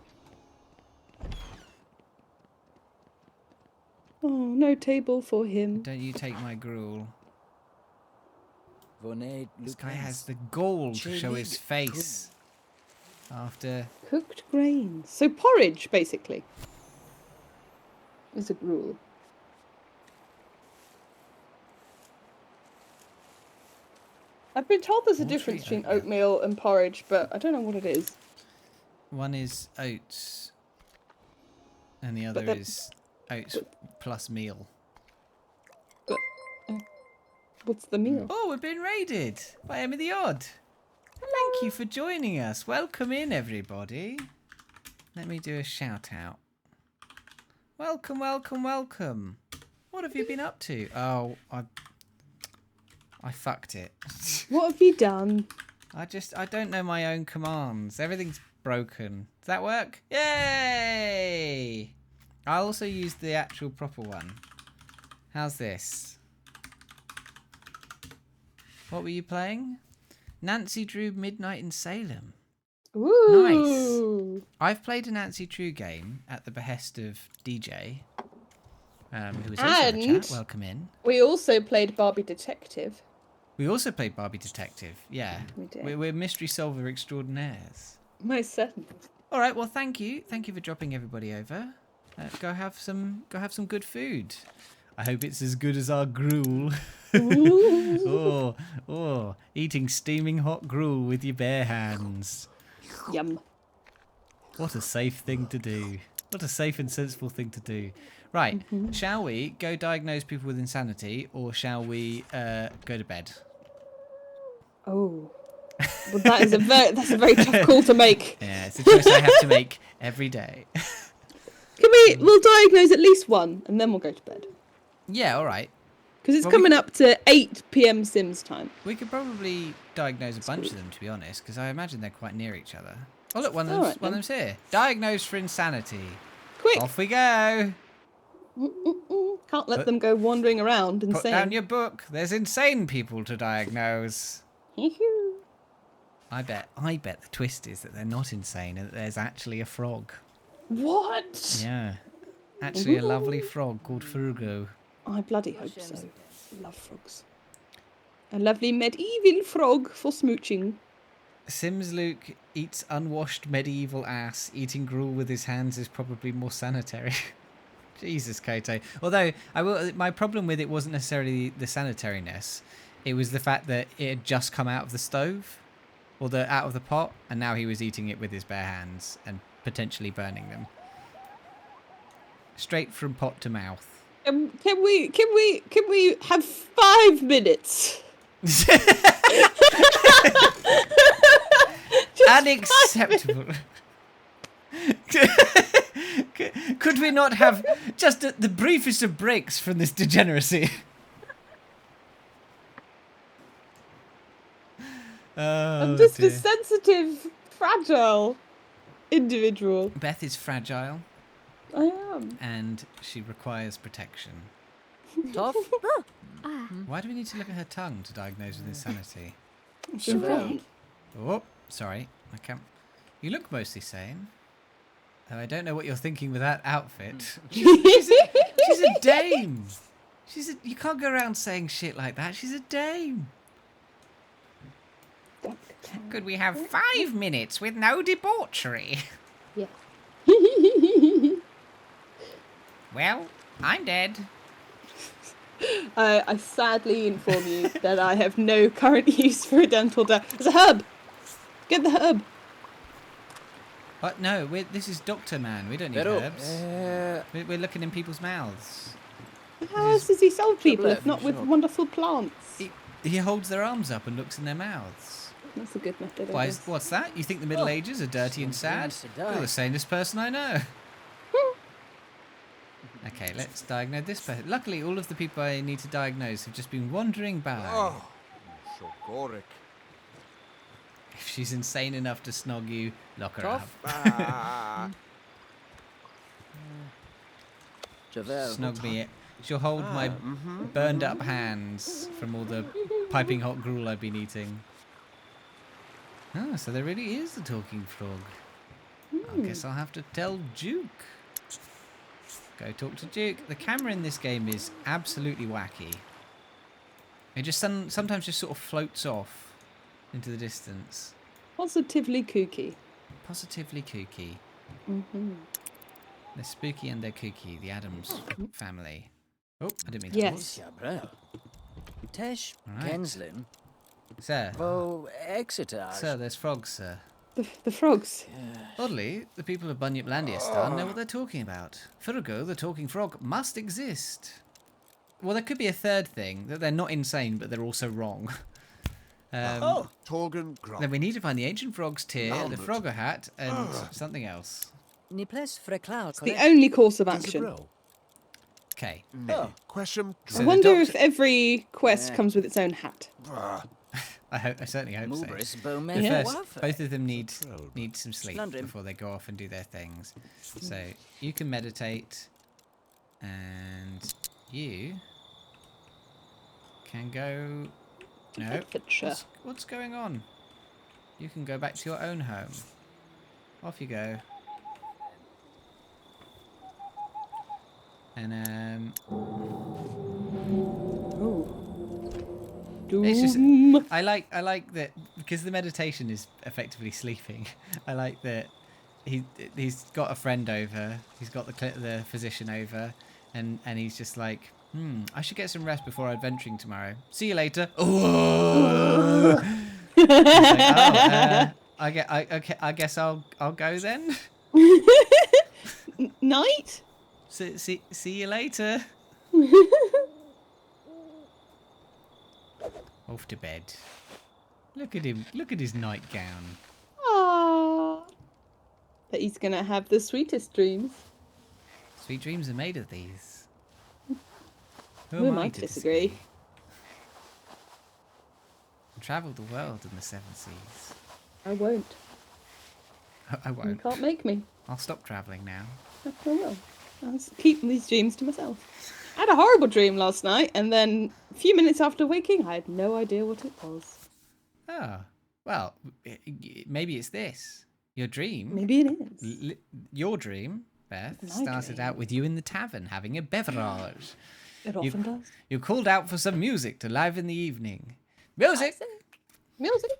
Oh, no table for him. Don't you take my gruel. This guy has the gall to show his face after... Cooked grains. So porridge, basically, is a gruel. I've been told there's a Watery difference between oatmeal. oatmeal and porridge, but I don't know what it is. One is oats, and the other But is oats plus meal. But what's the meal? Oh, we're being raided by Emmy the Odd. Thank you for joining us. Welcome in, everybody. Let me do a shout out. Welcome, welcome, welcome. What have you been up to? Oh, I fucked it. What have you done? I don't know my own commands. Everything's broken. Does that work? Yay! I also used the actual proper one. How's this? What were you playing? Nancy Drew Midnight in Salem. Ooh. I've played a Nancy Drew game at the behest of DJ, who was also in the And chat. Welcome in. we also played Barbie Detective. We also played Barbie Detective. Yeah, We did. we're mystery solver extraordinaires. Most certainly. All right. Well, thank you for dropping everybody over. Go have some good food. I hope it's as good as our gruel. oh, eating steaming hot gruel with your bare hands. Yum. What a safe thing to do. What a safe and sensible thing to do. Right, shall we go diagnose people with insanity, or shall we go to bed? Oh. Well, that's a very tough call to make. Yeah, it's a choice I have to make every day. We'll diagnose at least one, and then we'll go to bed. Yeah, all right. Because it's Well, coming up to 8 p.m. Sims time. We could probably diagnose a bunch of them, to be honest, because I imagine they're quite near each other. Oh, look, one All of right, them's here. Diagnosed for insanity. Quick! Off we go. Can't let them go wandering around Put insane. down your book. There's insane people to diagnose. I bet the twist is that they're not insane and that there's actually a frog. What? Yeah. Actually a lovely frog called Furugo. I bloody hope so. Love frogs. A lovely medieval frog for smooching. Sims Luke eats unwashed medieval ass. Eating gruel with his hands is probably more sanitary. Jesus, Koto. Although, my problem with it wasn't necessarily the sanitariness. It was the fact that it had just come out of the stove. Or out of the pot. And now he was eating it with his bare hands. And potentially burning them. Straight from pot to mouth. Can we have 5 minutes? Unacceptable. Could we not have just the briefest of breaks from this degeneracy? I'm just a sensitive, fragile individual. Beth is fragile. I am. And she requires protection. Tough? Why do we need to look at her tongue to diagnose with insanity? Cheval. Oh, sorry. I can't. You look mostly sane. Though I don't know what you're thinking with that outfit. She's a dame. You can't go around saying shit like that. She's a dame. Could we have 5 minutes with no debauchery? Yeah. Well, I'm dead. I sadly inform you that I have no current use for a dental dam. There's a herb! Get the herb! What? No, this is Doctor Man. We don't need herbs. We're looking in people's mouths. How else does he solve people if not with wonderful plants? He holds their arms up and looks in their mouths. That's a good method. What's that? You think the Middle Ages are dirty and sad? You're the sanest person I know. Okay, let's diagnose this person. Luckily, all of the people I need to diagnose have just been wandering by. Oh, Shogoric. If she's insane enough to snog you, lock her up. Snog me. She'll hold my burned up hands from all the piping hot gruel I've been eating. Oh, so there really is a talking frog. I guess I'll have to tell Duke. Go talk to Duke. The camera in this game is absolutely wacky. It just sometimes just sort of floats off into the distance. Positively kooky. Positively kooky. Mm-hmm. They're spooky and they're kooky. The Addams family. Oh, I didn't mean to Yes. Cabrel. Tesh, Alright. Genslin, Sir. Vo Exeter. Sir, there's frogs, sir. The frogs. Oddly, the people of Bunyiplandiastan know what they're talking about. Furgo, the talking frog, must exist. Well, there could be a third thing, that they're not insane, but they're also wrong. Torgen Grant. Then we need to find the ancient frog's tear, the frogger hat, and something else. Niples Freclau. It's the only course of action. Okay. Question. So I the wonder doctor- if every quest comes with its own hat. I certainly hope so. Mubris But Bowman. first, both of them need some sleep London. before they go off and do their things. So you can meditate, and you can go. No, Bedfordshire. what's going on? You can go back to your own home. Off you go. And it's just Doom. I like that because the meditation is effectively sleeping. I like that he's got a friend over. He's got the physician over, and he's just like, I should get some rest before adventuring tomorrow. See you later. Oh. I guess I'll go then. Night? See you later. Off to bed. Look at him. Look at his nightgown. Aww. But he's gonna have the sweetest dreams. Sweet dreams are made of these. Who am I to disagree? Travel the world in the seven seas. I won't. I You won't. can't make me. I'll stop traveling now. I will. I'll just keep these dreams to myself. I had a horrible dream last night, and then a few minutes after waking, I had no idea what it was. Oh, well, maybe it's this. Your dream. Maybe it is. Your dream, Beth, My started dream. out with you in the tavern having a beverage. It often does. You called out for some music to liven the evening. Music! Music.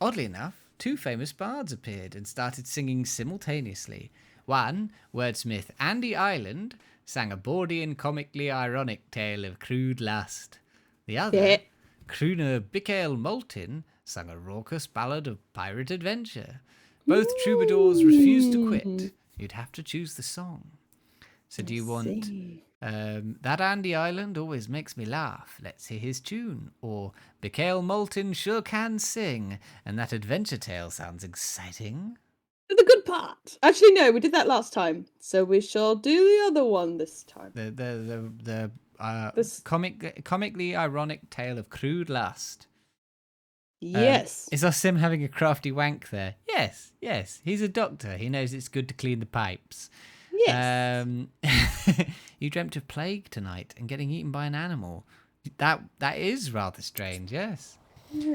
Oddly enough, two famous bards appeared and started singing simultaneously. One, wordsmith Andy Island, sang a bawdy and comically ironic tale of crude lust. The other, Yeah. crooner Bickel Moulton, sang a raucous ballad of pirate adventure. Both troubadours refused to quit. You'd have to choose the song. So do you want that Andy Island always makes me laugh, let's hear his tune, or Bickel Moulton sure can sing, and that adventure tale sounds exciting? The good part. Actually, no, we did that last time, so we shall do the other one this time. The This- comically ironic tale of crude lust. Yes. Is our sim having a crafty wank there? Yes. He's a doctor. He knows it's good to clean the pipes. Yes. You dreamt of plague tonight and getting eaten by an animal. That is rather strange, yes.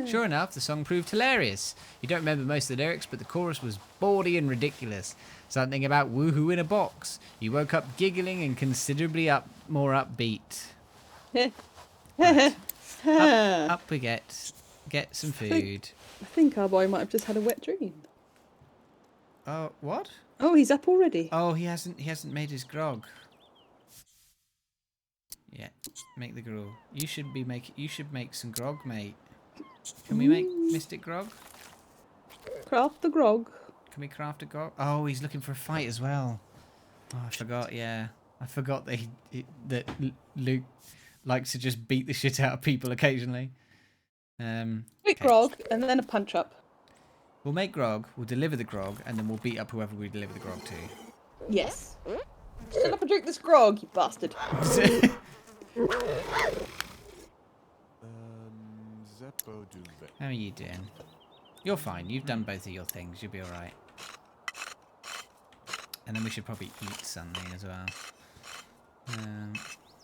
Sure enough, the song proved hilarious. You don't remember most of the lyrics, but the chorus was bawdy and ridiculous. Something about woohoo in a box. You woke up giggling and considerably more upbeat. Up we get some food. I think our boy might have just had a wet dream. Oh, what? Oh, he's up already. Oh, he hasn't made his grog. Yeah, make the grog. You should make some grog, mate. Can we make Mystic Grog? Craft the grog. Can we craft a grog? Oh, he's looking for a fight as well. Oh, I forgot. Yeah, I forgot that Luke likes to just beat the shit out of people occasionally. Quick Okay. grog, and then a punch up. We'll make grog. We'll deliver the grog, and then we'll beat up whoever we deliver the grog to. Yes. Shut up and drink this grog, you bastard. Zeppo Duvet. How are you doing? You're fine. You've done both of your things. You'll be all right. And then we should probably eat something as well.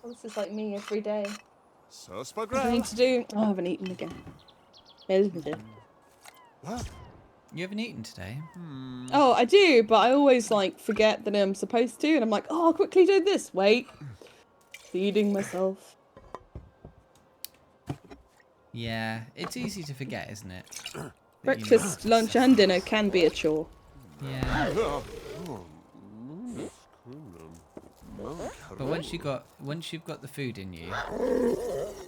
Well, this is like me every day. Sauce What do I need to do? Oh, I haven't eaten again. You haven't eaten today? Oh, I do, but I always like forget that I'm supposed to, and I'm like, oh, I'll quickly do this. Wait. Feeding myself. Yeah, it's easy to forget, isn't it? That you know Breakfast, lunch, and dinner can be a chore. Yeah. But once you've got the food in you,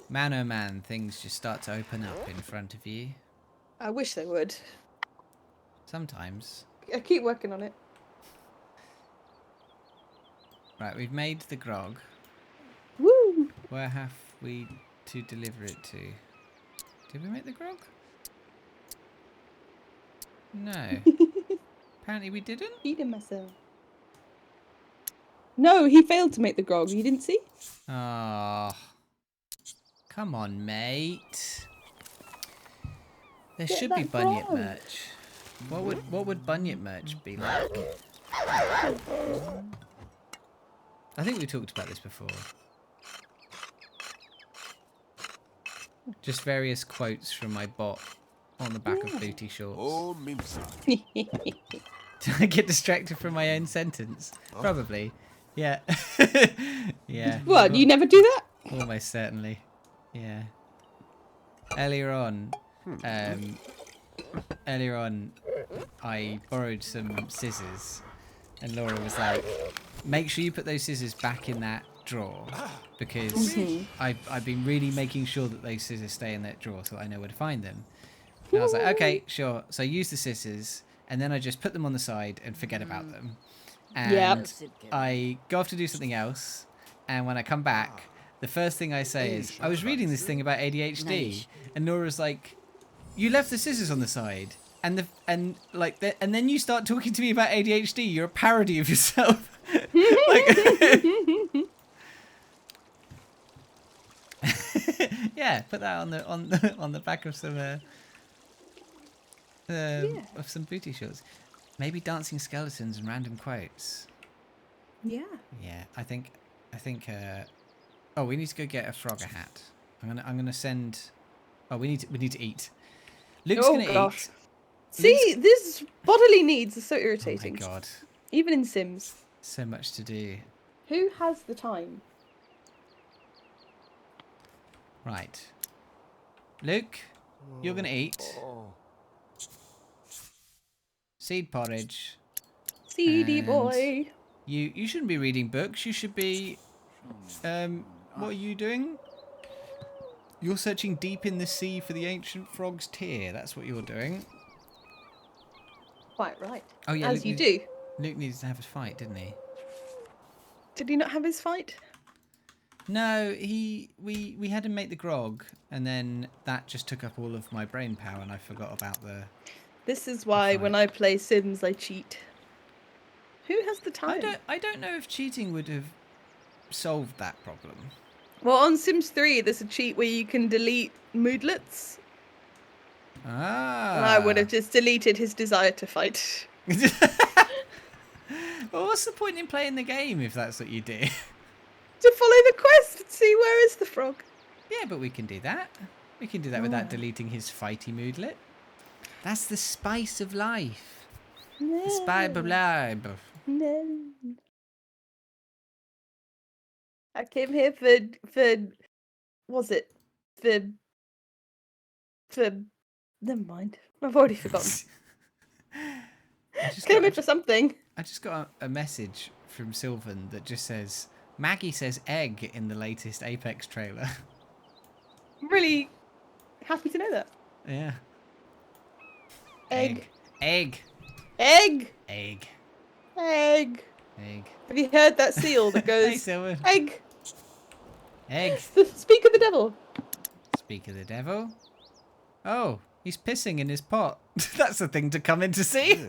man oh man, things just start to open up in front of you. I wish they would. Sometimes. I keep working on it. Right, we've made the grog. Woo! Where have we to deliver it to? Did we make the grog? No. Apparently we didn't. Eating myself. No, he failed to make the grog. You didn't see? Oh. Come on, mate. There Get should be that bunyip grog. merch. What would bunyip merch be like? I think we talked about this before. Just various quotes from my bot on the back of booty shorts. Oh, Mimsa. Did I get distracted from my own sentence? Probably. Yeah. Yeah. What? You never do that? Almost certainly. Yeah. Earlier on, I borrowed some scissors, and Laura was like, "Make sure you put those scissors back in that drawer, because I've been really making sure that those scissors stay in that drawer, so I know where to find them." And I was like, "Okay, sure." So I use the scissors, and then I just put them on the side and forget about them. And I go off to do something else, and when I come back, the first thing I say is, "I was reading this thing about ADHD," and Nora's like, "You left the scissors on the side, and then you start talking to me about ADHD. You're a parody of yourself." Yeah, put that on the back of some of some booty shorts. Maybe dancing skeletons and random quotes. Yeah. Yeah, I think. Oh, we need to go get a Frogger hat. I'm gonna send. Oh, we need to eat. Luke's gonna eat. See, this bodily needs are so irritating. Oh my god, Even in Sims. so much to do. Who has the time? Right, Luke, you're gonna eat seed porridge. Seedy And boy. You shouldn't be reading books. You should be. What are you doing? You're searching deep in the sea for the ancient frog's tear. That's what you're doing. Quite right. Oh yeah, As you do. Luke needs to have his fight, didn't he? Did he not have his fight? No, we had him make the grog, and then that just took up all of my brain power, and I forgot about the. This is why when I play Sims, I cheat. Who has the time? I don't know if cheating would have solved that problem. Well, on Sims 3, there's a cheat where you can delete moodlets. Ah. And I would have just deleted his desire to fight. Well, what's the point in playing the game if that's what you do? To follow the quest and see where is the frog. Yeah, but we can do that. We can do that without deleting his fighty moodlet. That's the spice of life. No. The spice of life. No. I came here for was it for never mind. I've already forgotten. Came here for something. I just got a message from Sylvan that just says, Maggie says egg in the latest Apex trailer. I'm really happy to know that. Yeah. Egg. Egg. Egg. Egg. Egg. Egg. Have you heard that seal that Hey, goes Sylvan. egg? Egg. Speak of the devil. Speak of the devil. Oh, he's pissing in his pot. That's the thing to come in to see.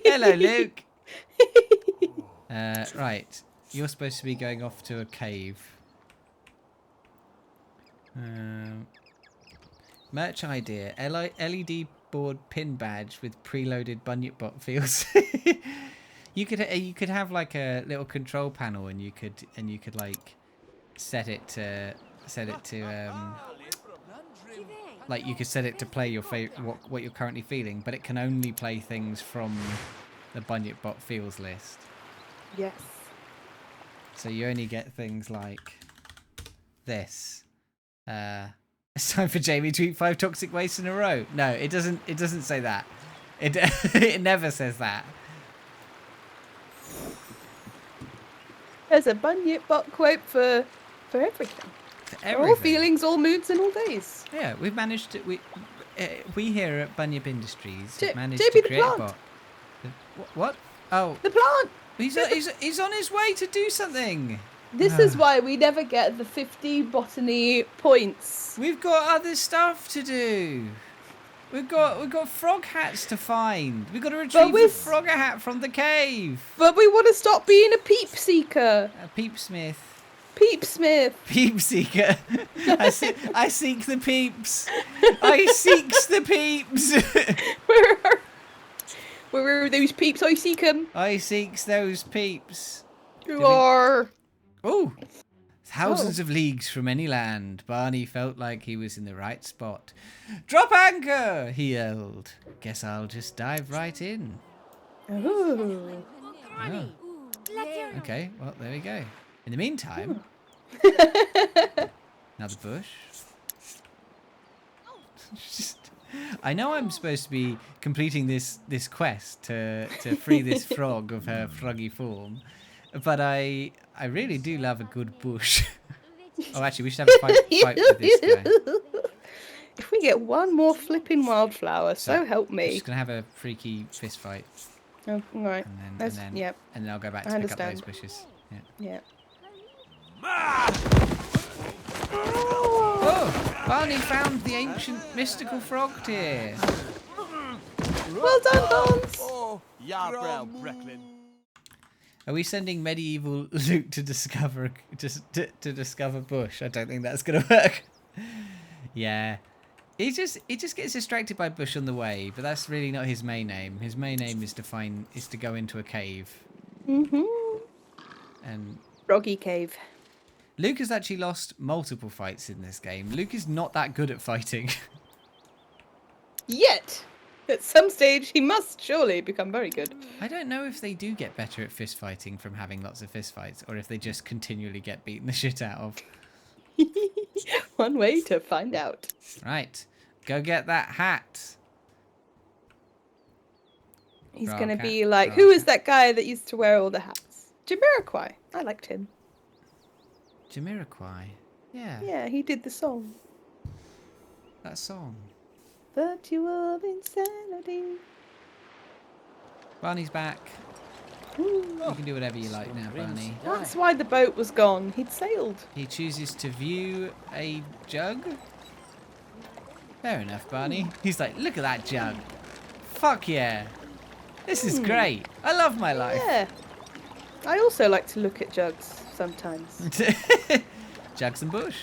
Hello, Luke. Right. You're supposed to be going off to a cave. Merch idea. LED board pin badge with preloaded bunyip bot feels. You could have like a little control panel, and you could like set it to like you could set it to play your what you're currently feeling, but it can only play things from the bunyip bot feels list. Yes. So you only get things like this. It's time for Jamie to eat 5 toxic wastes in a row. No, it doesn't. It doesn't say that. It it never says that. There's a Bunyip bot quote for everything. For all feelings, all moods, and all days. Yeah, we've managed to. We here at Bunyip Industries have managed JB to the create a plant. bot. What? Oh, The plant! he's on his way to do something. This is why we never get the 50 botany points. We've got other stuff to do. We've got frog hats to find. We've got to retrieve the frog hat from the cave. But we want to stop being a peep seeker. A peepsmith. Peepsmith. Peep seeker. I seek the peeps. I seeks the peeps. Where are those peeps? I seek them. I seeks those peeps. You are. Oh, thousands of leagues from any land, Barney felt like he was in the right spot. Drop anchor, he yelled. Guess I'll just dive right in. Oh. Oh. Okay, well, there we go. In the meantime, another bush. I know I'm supposed to be completing this quest to free this frog of her froggy form, but I really do love a good bush. Oh, actually, we should have a fight with this guy. If we get one more flipping wildflower, so help We're me. just gonna have a freaky fist fight, Oh, all right. and then Yep. and then I'll go back to I pick up those understand. bushes. Yeah. Yeah. Oh, Barney found the ancient mystical frog tear. Well done, Bones. Oh, yeah, brown Brecklin. Are we sending medieval Luke to discover to discover bush? I don't think that's gonna work. Yeah, he just gets distracted by bush on the way, but that's really not his main aim. His main aim is to go into a cave. And Froggy cave. Luke has actually lost multiple fights in this game. Luke is not that good at fighting. Yet, at some stage, he must surely become very good. I don't know if they do get better at fist fighting from having lots of fist fights, or if they just continually get beaten the shit out of. One way to find out. Right, go get that hat. He's Frog gonna hat, be like, frog who is hat. that guy that used to wear all the hats? Jamiroquai. I liked him. Jamiroquai. Yeah, Yeah, he did the song. that song. Virtual insanity. Barney's back. Ooh. You can do whatever you like now, Barney. That's why the boat was gone. He'd sailed. He chooses to view a jug. Fair enough, Barney. He's like, look at that jug. Fuck yeah. This is great. I love my life. Yeah. I also like to look at jugs sometimes. Jugs and bush.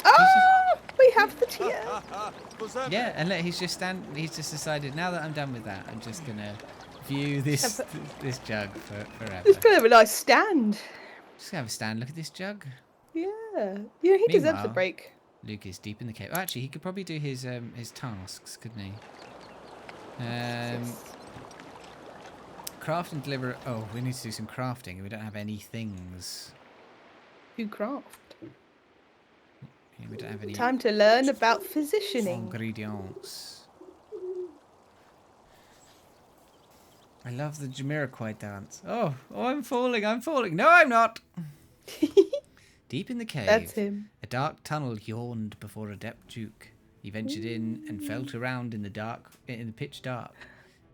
Oh, we have the tear. Yeah, and look, he's just decided, now that I'm done with that, I'm just gonna view this jug forever. He's gonna have a nice stand. Just gonna have a stand, look at this jug. Yeah. Yeah, he deserves a Meanwhile- break. Luke is deep in the cave. Oh, actually, he could probably do his tasks, couldn't he? Craft and deliver. Oh, we need to do some crafting. We don't have any things. You craft. Yeah, we don't have any Time to learn about physicianing. ingredients. I love the Jamiroquai dance. Oh, I'm falling. No, I'm not. Deep in the cave, That's him. a dark tunnel yawned before Adept Duke. He ventured in and felt around in the pitch dark.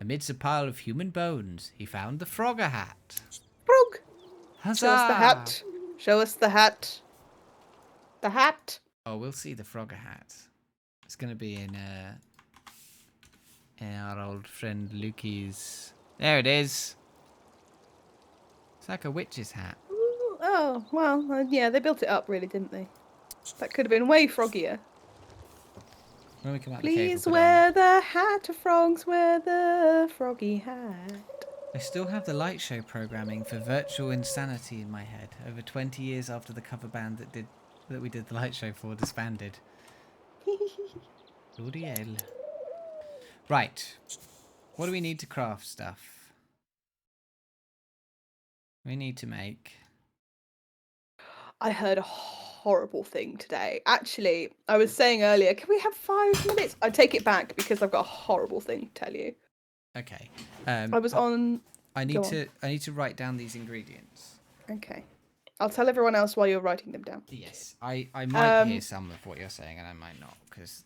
Amidst a pile of human bones, he found the Frogger hat. Frog. Huzzah! Show us the hat. Show us the hat. The hat. Oh, we'll see the Frogger hat. It's gonna be in our old friend Lukey's. There it is. It's like a witch's hat. Ooh, oh, well, yeah, they built it up really, didn't they? That could have been way froggier. When we come out the cave, we'll Please put it on. wear the hat, frogs, wear the froggy hat. I still have the light show programming for Virtual Insanity in my head. Over 20 years after the cover band that we did the light show for disbanded. Bloody hell. Right. What do we need to craft stuff? We need to make... I heard a horrible thing today. Actually, I was saying earlier, can we have 5 minutes? I take it back because I've got a horrible thing to tell you. Okay. I was on. I Go need to write down these ingredients. Okay. I'll tell everyone else while you're writing them down. Yes, I might hear some of what you're saying, and I might not, because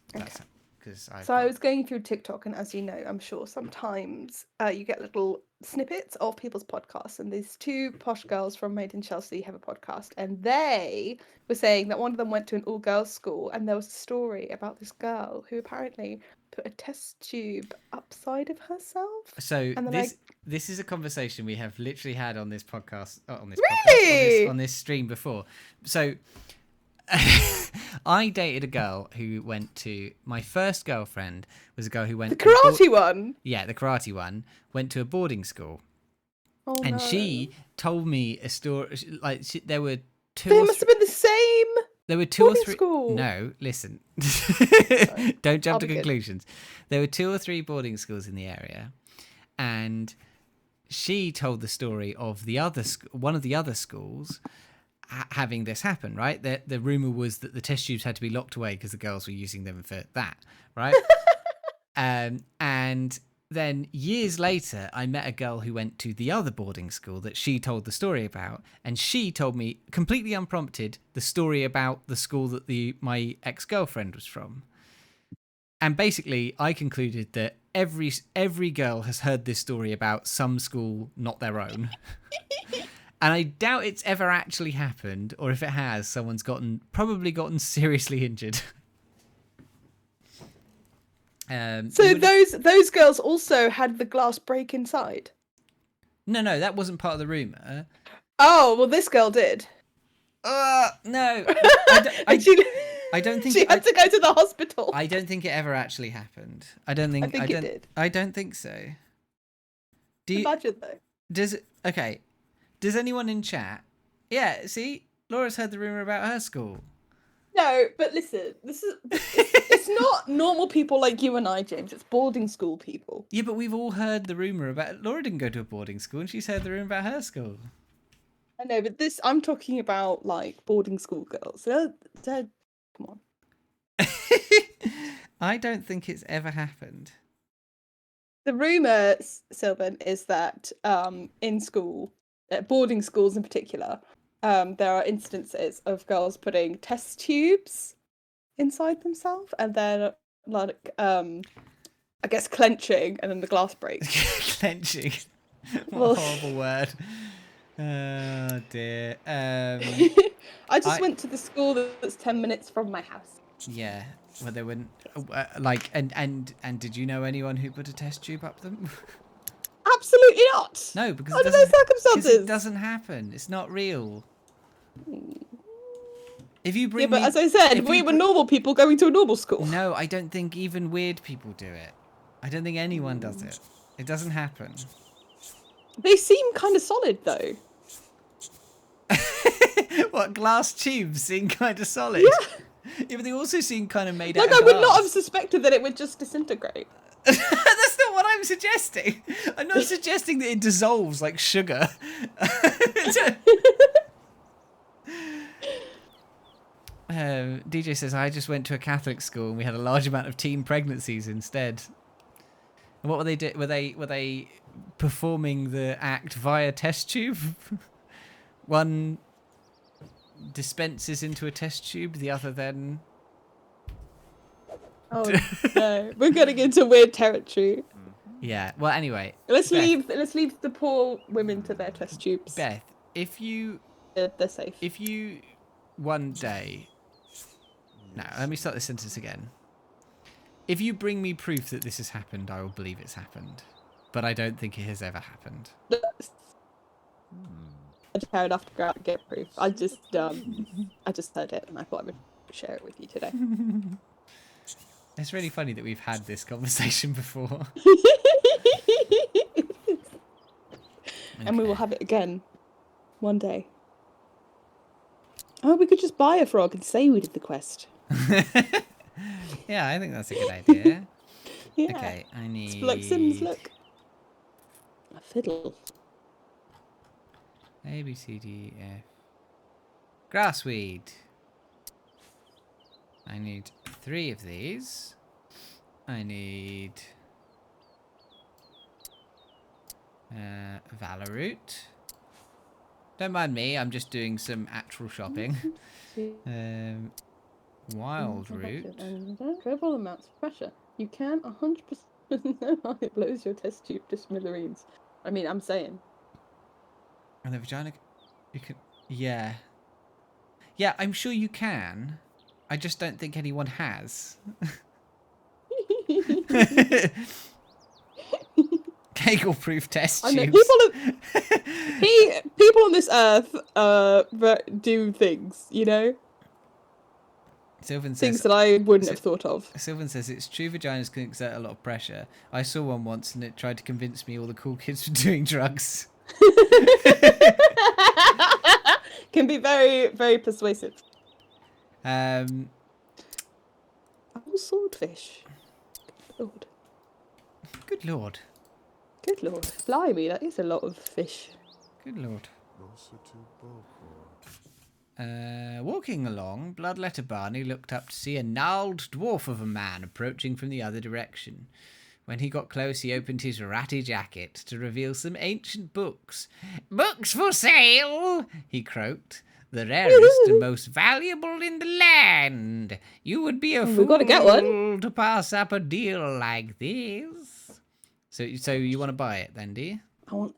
So I was going through TikTok, and as you know, I'm sure sometimes you get little snippets of people's podcasts, and these 2 posh girls from Made in Chelsea have a podcast, and they were saying that one of them went to an all-girls school, and there was a story about this girl who apparently put a test tube upside of herself. So and then this is a conversation we have literally had on this podcast, Really? on this stream before. So I dated a girl who went to, my first girlfriend was a girl who went the karate one. Yeah, the karate one, went to a boarding school. Oh, And no. she told me a story, like there were 2 They or must have been the same. There were 2 or boarding 3. school. No, listen. Don't jump to conclusions. There were 2 or 3 boarding schools in the area, and she told the story of one of the other schools having this happen. Right? The rumor was that the test tubes had to be locked away because the girls were using them for that. Right? And then years later, I met a girl who went to the other boarding school that she told the story about, and she told me, completely unprompted, the story about the school that my ex-girlfriend was from. And basically, I concluded that every girl has heard this story about some school, not their own. And I doubt it's ever actually happened, or if it has, someone's probably gotten seriously injured. So those girls also had the glass break inside. No, that wasn't part of the rumor. Oh well, this girl did. No, I don't think she had to go to the hospital. I don't think it ever actually happened. I think it did. I don't think so. Imagine though. Does anyone in chat? Yeah, see, Laura's heard the rumor about her school. No, but listen, it's not normal people like you and I, James. It's boarding school people. Yeah, but we've all heard the rumor about. Laura didn't go to a boarding school, and she's heard the rumor about her school. I know, but I'm talking about like boarding school girls. Come on. I don't think it's ever happened. The rumor, Sylvan, is that in school, at boarding schools in particular, there are instances of girls putting test tubes inside themselves, and then like I guess clenching, and then the glass breaks. Clenching. What a horrible word. Oh dear. I just went to the school that's 10 minutes from my house. Yeah, well they wouldn't like and did you know anyone who put a test tube up them? Absolutely not. No, because under those circumstances, it doesn't happen. It's not real. If you bring but as I said, we were normal people going to a normal school. No, I don't think even weird people do it. I don't think anyone does it. It doesn't happen. They seem kind of solid though. What, glass tubes seem kind of solid? Yeah. Yeah, but they also seem kind of made like out of I would glass. not have suspected that it would just disintegrate. That's not what I'm suggesting. I'm not suggesting that it dissolves like sugar. DJ says, I just went to a Catholic school and we had a large amount of teen pregnancies instead. And what were they doing? Were they performing the act via test tube? One dispenses into a test tube, the other then... Oh no, we're getting into weird territory. Yeah, well anyway. Let's leave the poor women to their test tubes. Beth, if you... They're safe. If you one day... No, let me start this sentence again. If you bring me proof that this has happened, I will believe it's happened. But I don't think it has ever happened. I just care enough to go out and get proof. I just heard it and I thought I would share it with you today. It's really funny that we've had this conversation before. And we will have it again one day. Oh, we could just buy a frog and say we did the quest. Yeah, I think that's a good idea. Yeah. Okay, I need... Like Sims, look. A fiddle. A, B, C, D, F. Grassweed. I need 3 of these. I need Valoroot. Don't mind me, I'm just doing some actual shopping. Wild root. Incredible amounts of pressure. You can 100% know how it blows your test tube to smithereens. I mean, I'm saying. And the vagina, you can, yeah. Yeah, I'm sure you can. I just don't think anyone has. Kegel-proof test I know tubes. people on this earth do things, you know? Sylvan Things says, that I wouldn't have thought of. Sylvan says it's true vaginas can exert a lot of pressure. I saw one once and it tried to convince me all the cool kids were doing drugs. Can be very, very persuasive. Oh, swordfish. Good lord. Good lord. Good lord. Blimey, that is a lot of fish. Good lord. Walking along, Bloodletter Barney looked up to see a gnarled dwarf of a man approaching from the other direction. When he got close, he opened his ratty jacket to reveal some ancient books. "Books for sale!" he croaked. "The rarest and most valuable in the land. You would be a fool gotta get one. to pass up a deal like this." So you want to buy it then, do you?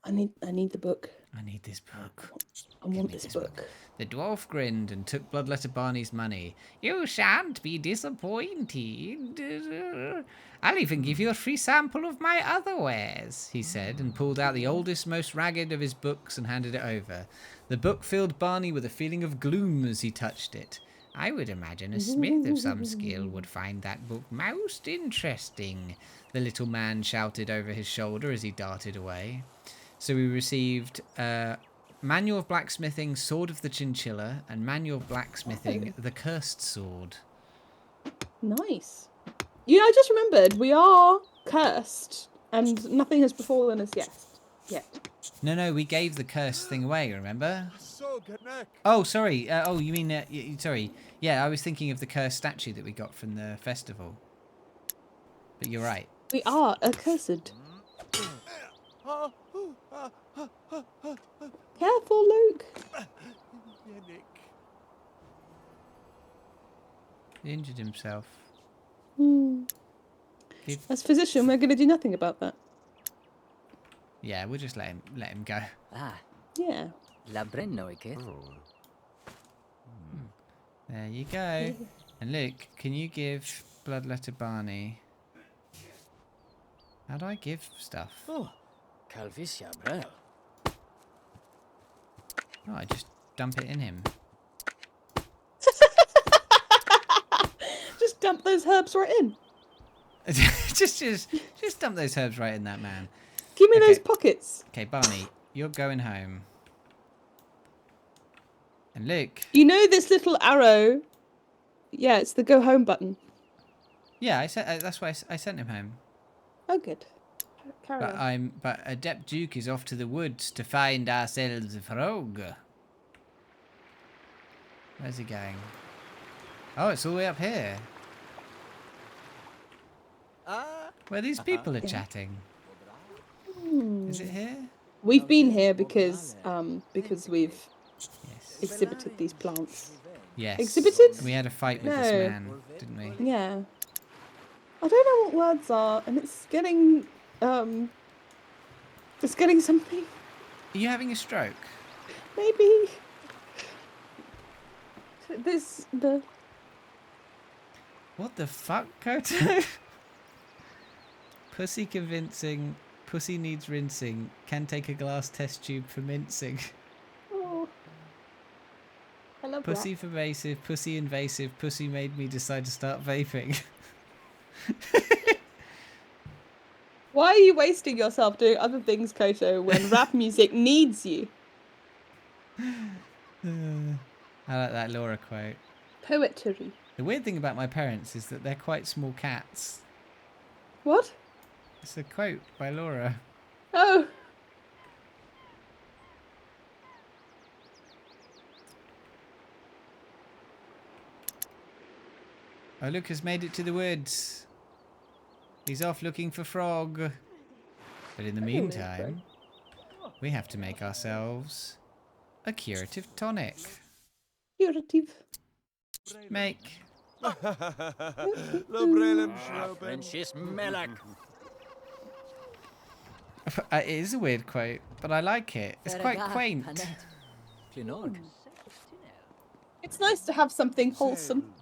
I need the book. I need this book. I want this book. The dwarf grinned and took Bloodletter Barney's money. "You shan't be disappointed. I'll even give you a free sample of my other wares," he said, and pulled out the oldest, most ragged of his books and handed it over. The book filled Barney with a feeling of gloom as he touched it. "I would imagine a smith of some skill would find that book most interesting," the little man shouted over his shoulder as he darted away. So we received Manual of Blacksmithing, Sword of the Chinchilla, and Manual of Blacksmithing, The Cursed Sword. Nice. You know, I just remembered, we are cursed, and nothing has befallen us yet. No, we gave the cursed thing away, remember? Oh, sorry. You mean, sorry. Yeah, I was thinking of the cursed statue that we got from the festival. But you're right. We are accursed. Careful, Luke. He injured himself. As physician, we're going to do nothing about that. Yeah, we'll just let him go. Ah, Yeah. la brenno che? There you go. And Luke, can you give Bloodletter Barney? How do I give stuff? Oh, calvitia brel. Oh, I just dump it in him. Just dump those herbs right in. just dump those herbs right in that man. Give me those pockets. Okay, Barney, you're going home. And Luke. You know this little arrow? Yeah, it's the go home button. Yeah, that's why I sent him home. Oh, good. Carry on. But Adept Duke is off to the woods to find ourselves a frog. Where's he going? Oh, it's all the way up here. Where these people are chatting. Is it here? We've been here because we've Yes. exhibited these plants. Yes. Exhibited? We had a fight with this man, didn't we? Yeah. I don't know what words are, and it's getting something. Are you having a stroke? Maybe. What the fuck, Koto? Pussy convincing. Pussy needs rinsing. Can take a glass test tube for mincing. Oh. I love Pussy pervasive. Pussy invasive. Pussy made me decide to start vaping. Why are you wasting yourself doing other things, Koto, when rap music needs you? I like that Laura quote. Poetry. The weird thing about my parents is that they're quite small cats. What? It's a quote by Laura. Oh. Oh, look, has made it to the woods. He's off looking for frog. But in the meantime, we have to make ourselves a curative tonic. Curative. Make. Frenchis Melak. It is a weird quote, but I like it. It's quite quaint. It's nice to have something wholesome.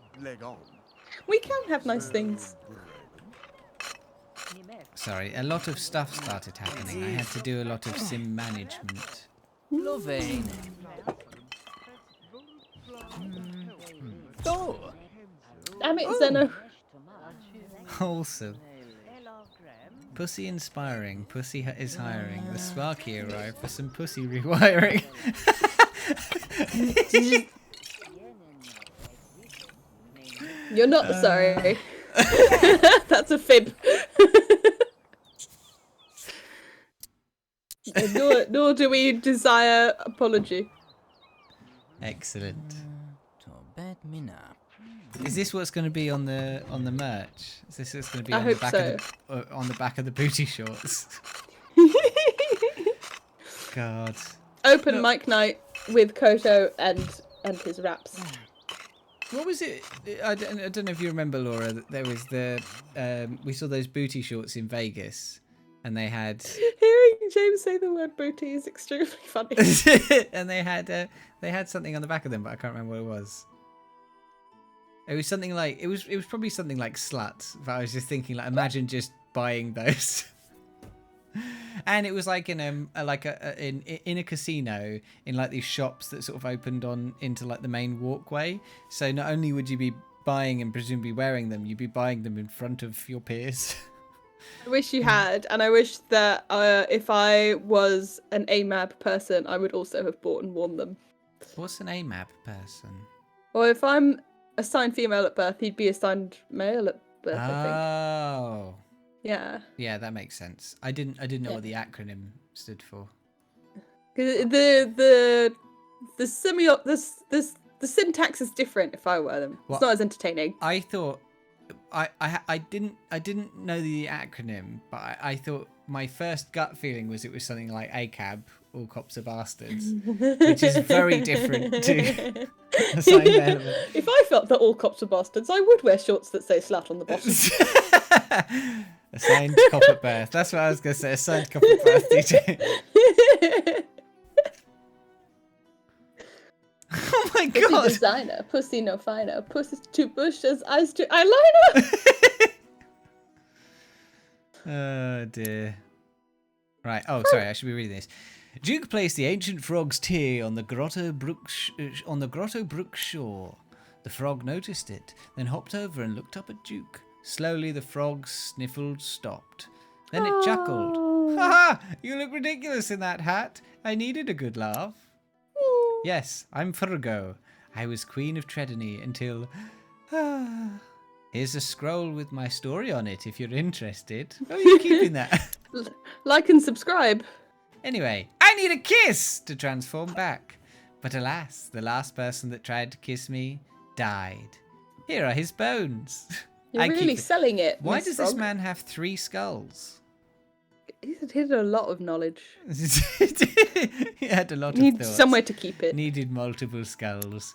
We can have nice things. Sorry, a lot of stuff started happening. I had to do a lot of sim management. Lovain. Oh. Damn it, Zeno. Wholesome. Pussy inspiring. Pussy is hiring. The Sparky arrived for some pussy rewiring. You're not sorry. That's a fib. nor do we desire apology. Excellent. Tobet Mina. Is this what's going to be on the merch? Is this what's going to be I on the hope back so. of on the back of the booty shorts? God. Open mic night with Koto and his raps. What was it? I don't know if you remember, Laura. That there was we saw those booty shorts in Vegas, and they had Hearing James say the word booty is extremely funny. and they had something on the back of them, but I can't remember what it was. It was something like it was probably something like slut. But I was just thinking, like, imagine just buying those. And it was like in a casino, in like these shops that sort of opened on into like the main walkway. So not only would you be buying and presumably wearing them, you'd be buying them in front of your peers. I wish you had, and I wish that if I was an AMAB person, I would also have bought and worn them. What's an AMAB person? Well, if I'm assigned female at birth, he'd be assigned male at birth, I think. Oh. Yeah. Yeah, that makes sense. I didn't know what the acronym stood for. The syntax is different if I wear them. What? It's not as entertaining. I thought I didn't know the acronym, but I thought my first gut feeling was it was something like ACAB, all cops are bastards, which is very different to assigned element. If I felt that all cops were bastards, I would wear shorts that say slut on the bottom. Assigned cop at birth. That's what I was going to say. Assigned cop at birth, DJ. Oh my Pussy god. designer, pussy no finer, pussy too bushes, eyes too eyeliner. Oh dear. Right. Oh, sorry. I should be reading this. Duke placed the ancient frog's tear on the Grotto Brook shore. The frog noticed it, then hopped over and looked up at Duke. Slowly, the frog sniffled, stopped. Then it chuckled. Ha ha! You look ridiculous in that hat. I needed a good laugh. Yes, I'm Furgo. I was Queen of Tredony until... Here's a scroll with my story on it if you're interested. Oh, you're keeping that. Like and subscribe. Anyway, I need a kiss to transform back. But alas, the last person that tried to kiss me died. Here are his bones. You're really selling it. Why Miss does Frog. this man have 3 skulls? He had a lot of knowledge. He had a lot of Needs thoughts. somewhere to keep it. Needed multiple skulls.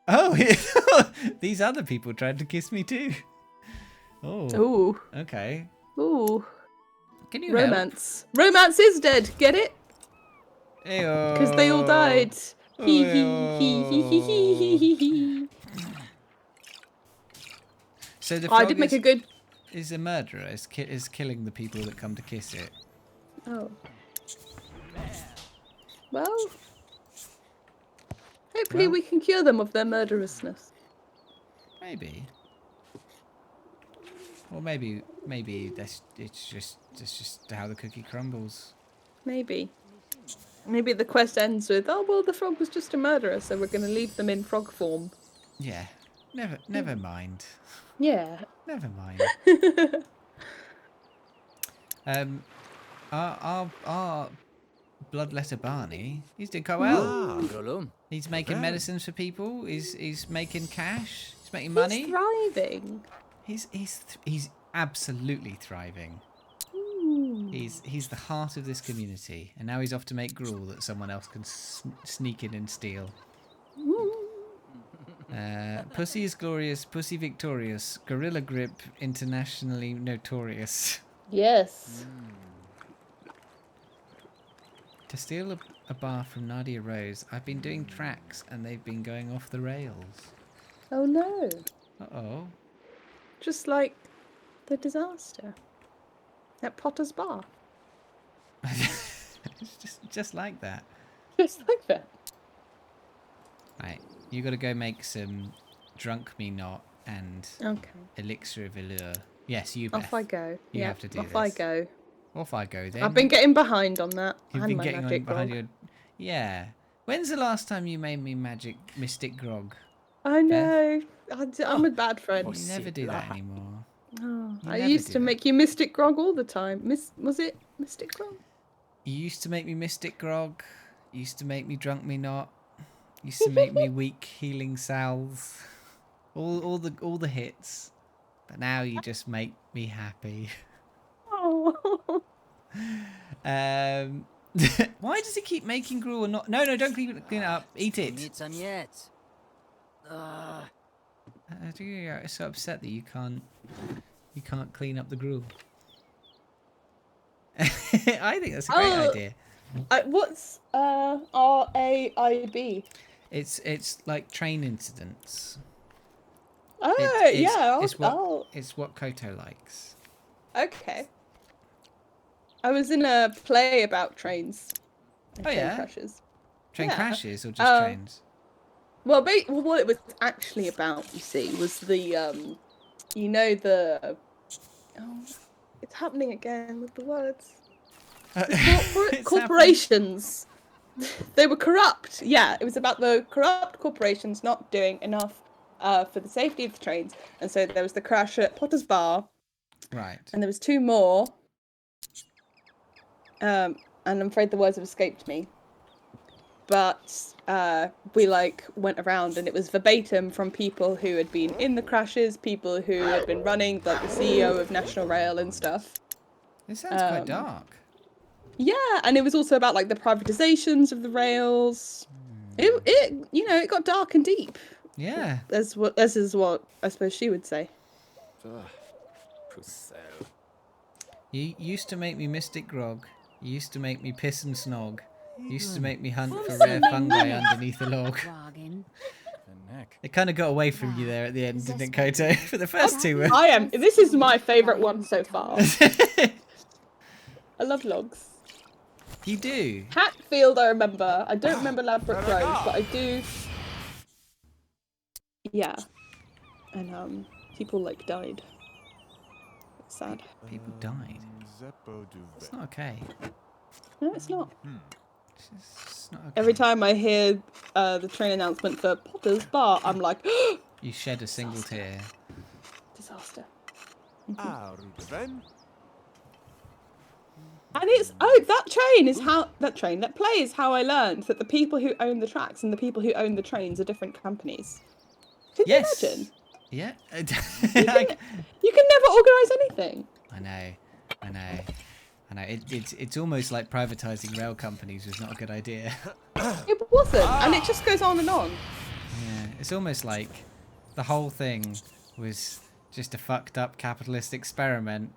Oh, these other people tried to kiss me too. Oh. Ooh. Okay. Ooh. Can you help? Romance. Romance is dead. Get it? Ayo. Because they all died. Hee hee Ayo. hee hee hee hee hee hee. So the Oh, I frog did make a good. is a murderer. Is killing the people that come to kiss it. Oh. Well. Hopefully Well. we can cure them of their murderousness. Maybe. Or maybe it's just how the cookie crumbles. Maybe. Maybe the quest ends with, oh well, the frog was just a murderer, so we're going to leave them in frog form. Yeah. Never mind. Yeah. Never mind. Our bloodletter Barney, he's doing quite well. Grolum. He's making medicines for people. He's making cash. He's making money. He's thriving. He's absolutely thriving. Ooh. He's the heart of this community, and now he's off to make gruel that someone else can sneak in and steal. Pussy is glorious, pussy victorious, gorilla grip internationally notorious. Yes. To steal a bar from Nadia Rose, I've been doing tracks and they've been going off the rails. Oh no. Uh-oh. Just like the disaster at Potter's Bar. It's just like that. Just like that. Right, you got to go make some Drunk Me Not and Okay. Elixir of Allure. Yes, you, Beth. Off I go. You Yeah, have to do off this. I go. Off I go then. I've been getting behind on that. You've and been my getting on magic behind grog. your... Yeah. When's the last time you made me mystic grog? I know. I'm a bad friend. You never do that anymore. Oh, You I never used do to that. make you Mystic Grog all the time. Was it Mystic Grog? You used to make me mystic grog. You used to make me drunk me not. You used to make me weak healing salves. All the hits. But now you just make me happy. Oh. Why does he keep making gruel and not? No, don't clean it up. Eat it. Niet aan yet. I'm so upset that you can't clean up the gruel. I think that's a great idea. What's RAIB? It's like train incidents. Oh, yeah. It's what Koto likes. Okay. I was in a play about trains. And Oh, train yeah? crashes. Train Yeah. crashes or just trains? Well, what it was actually about, you see, was the it's happening again with the words. Corporations. They were corrupt. Yeah, it was about the corrupt corporations not doing enough for the safety of the trains, and so there was the crash at Potter's Bar. Right. And there was two more. And I'm afraid the words have escaped me. But we went around and it was verbatim from people who had been in the crashes, people who had been running, like the CEO of National Rail and stuff. This sounds quite dark. Yeah, and it was also about the privatizations of the rails. It got dark and deep. Yeah. This is what I suppose she would say. You used to make me mystic grog. You used to make me piss and snog. You used to make me hunt for rare fungi underneath a log. It kind of got away from you there at the end, didn't it, Koto? For the first two were... This is my favourite one so far. I love logs. You do? Hatfield, I remember. I don't remember Ladbroke Grove, but I do... Yeah. And, people, died. It's sad. People died. It's not okay. No, it's not. It's not okay. Every time I hear the train announcement for Potter's Bar, I'm like... You shed a single tear. Disaster. Ruben? And it's that play is how I learned that the people who own the tracks and the people who own the trains are different companies. Can you imagine? Yeah. You can never organise anything. I know. It's almost like privatising rail companies was not a good idea. It wasn't, and it just goes on and on. Yeah, it's almost like the whole thing was just a fucked up capitalist experiment,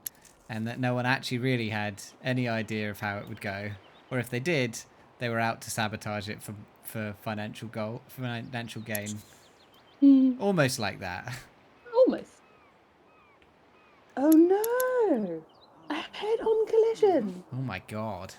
and that no one actually really had any idea of how it would go, or if they did, they were out to sabotage it for financial gain. Almost like that. Almost. Oh no! A head-on collision. Oh my god.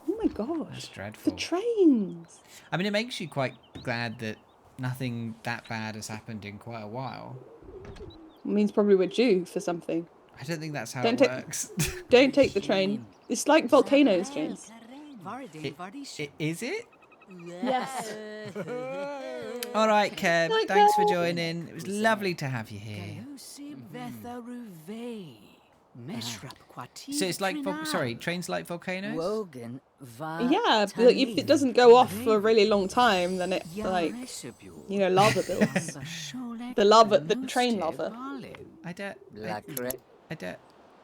Oh my gosh. That's dreadful. The trains. I mean, it makes you quite glad that nothing that bad has happened in quite a while. It means probably we're due for something. I don't think that's how Don't it works. Don't take the train. It's like volcanoes, James. Is it? Yes. All right, Kev. Like Thanks for that. joining. It was lovely to have you here. So it's like, sorry, trains like volcanoes? Wogan Yeah, but like, if it doesn't go off for a really long time, then it like lava builds. The train lava. I don't.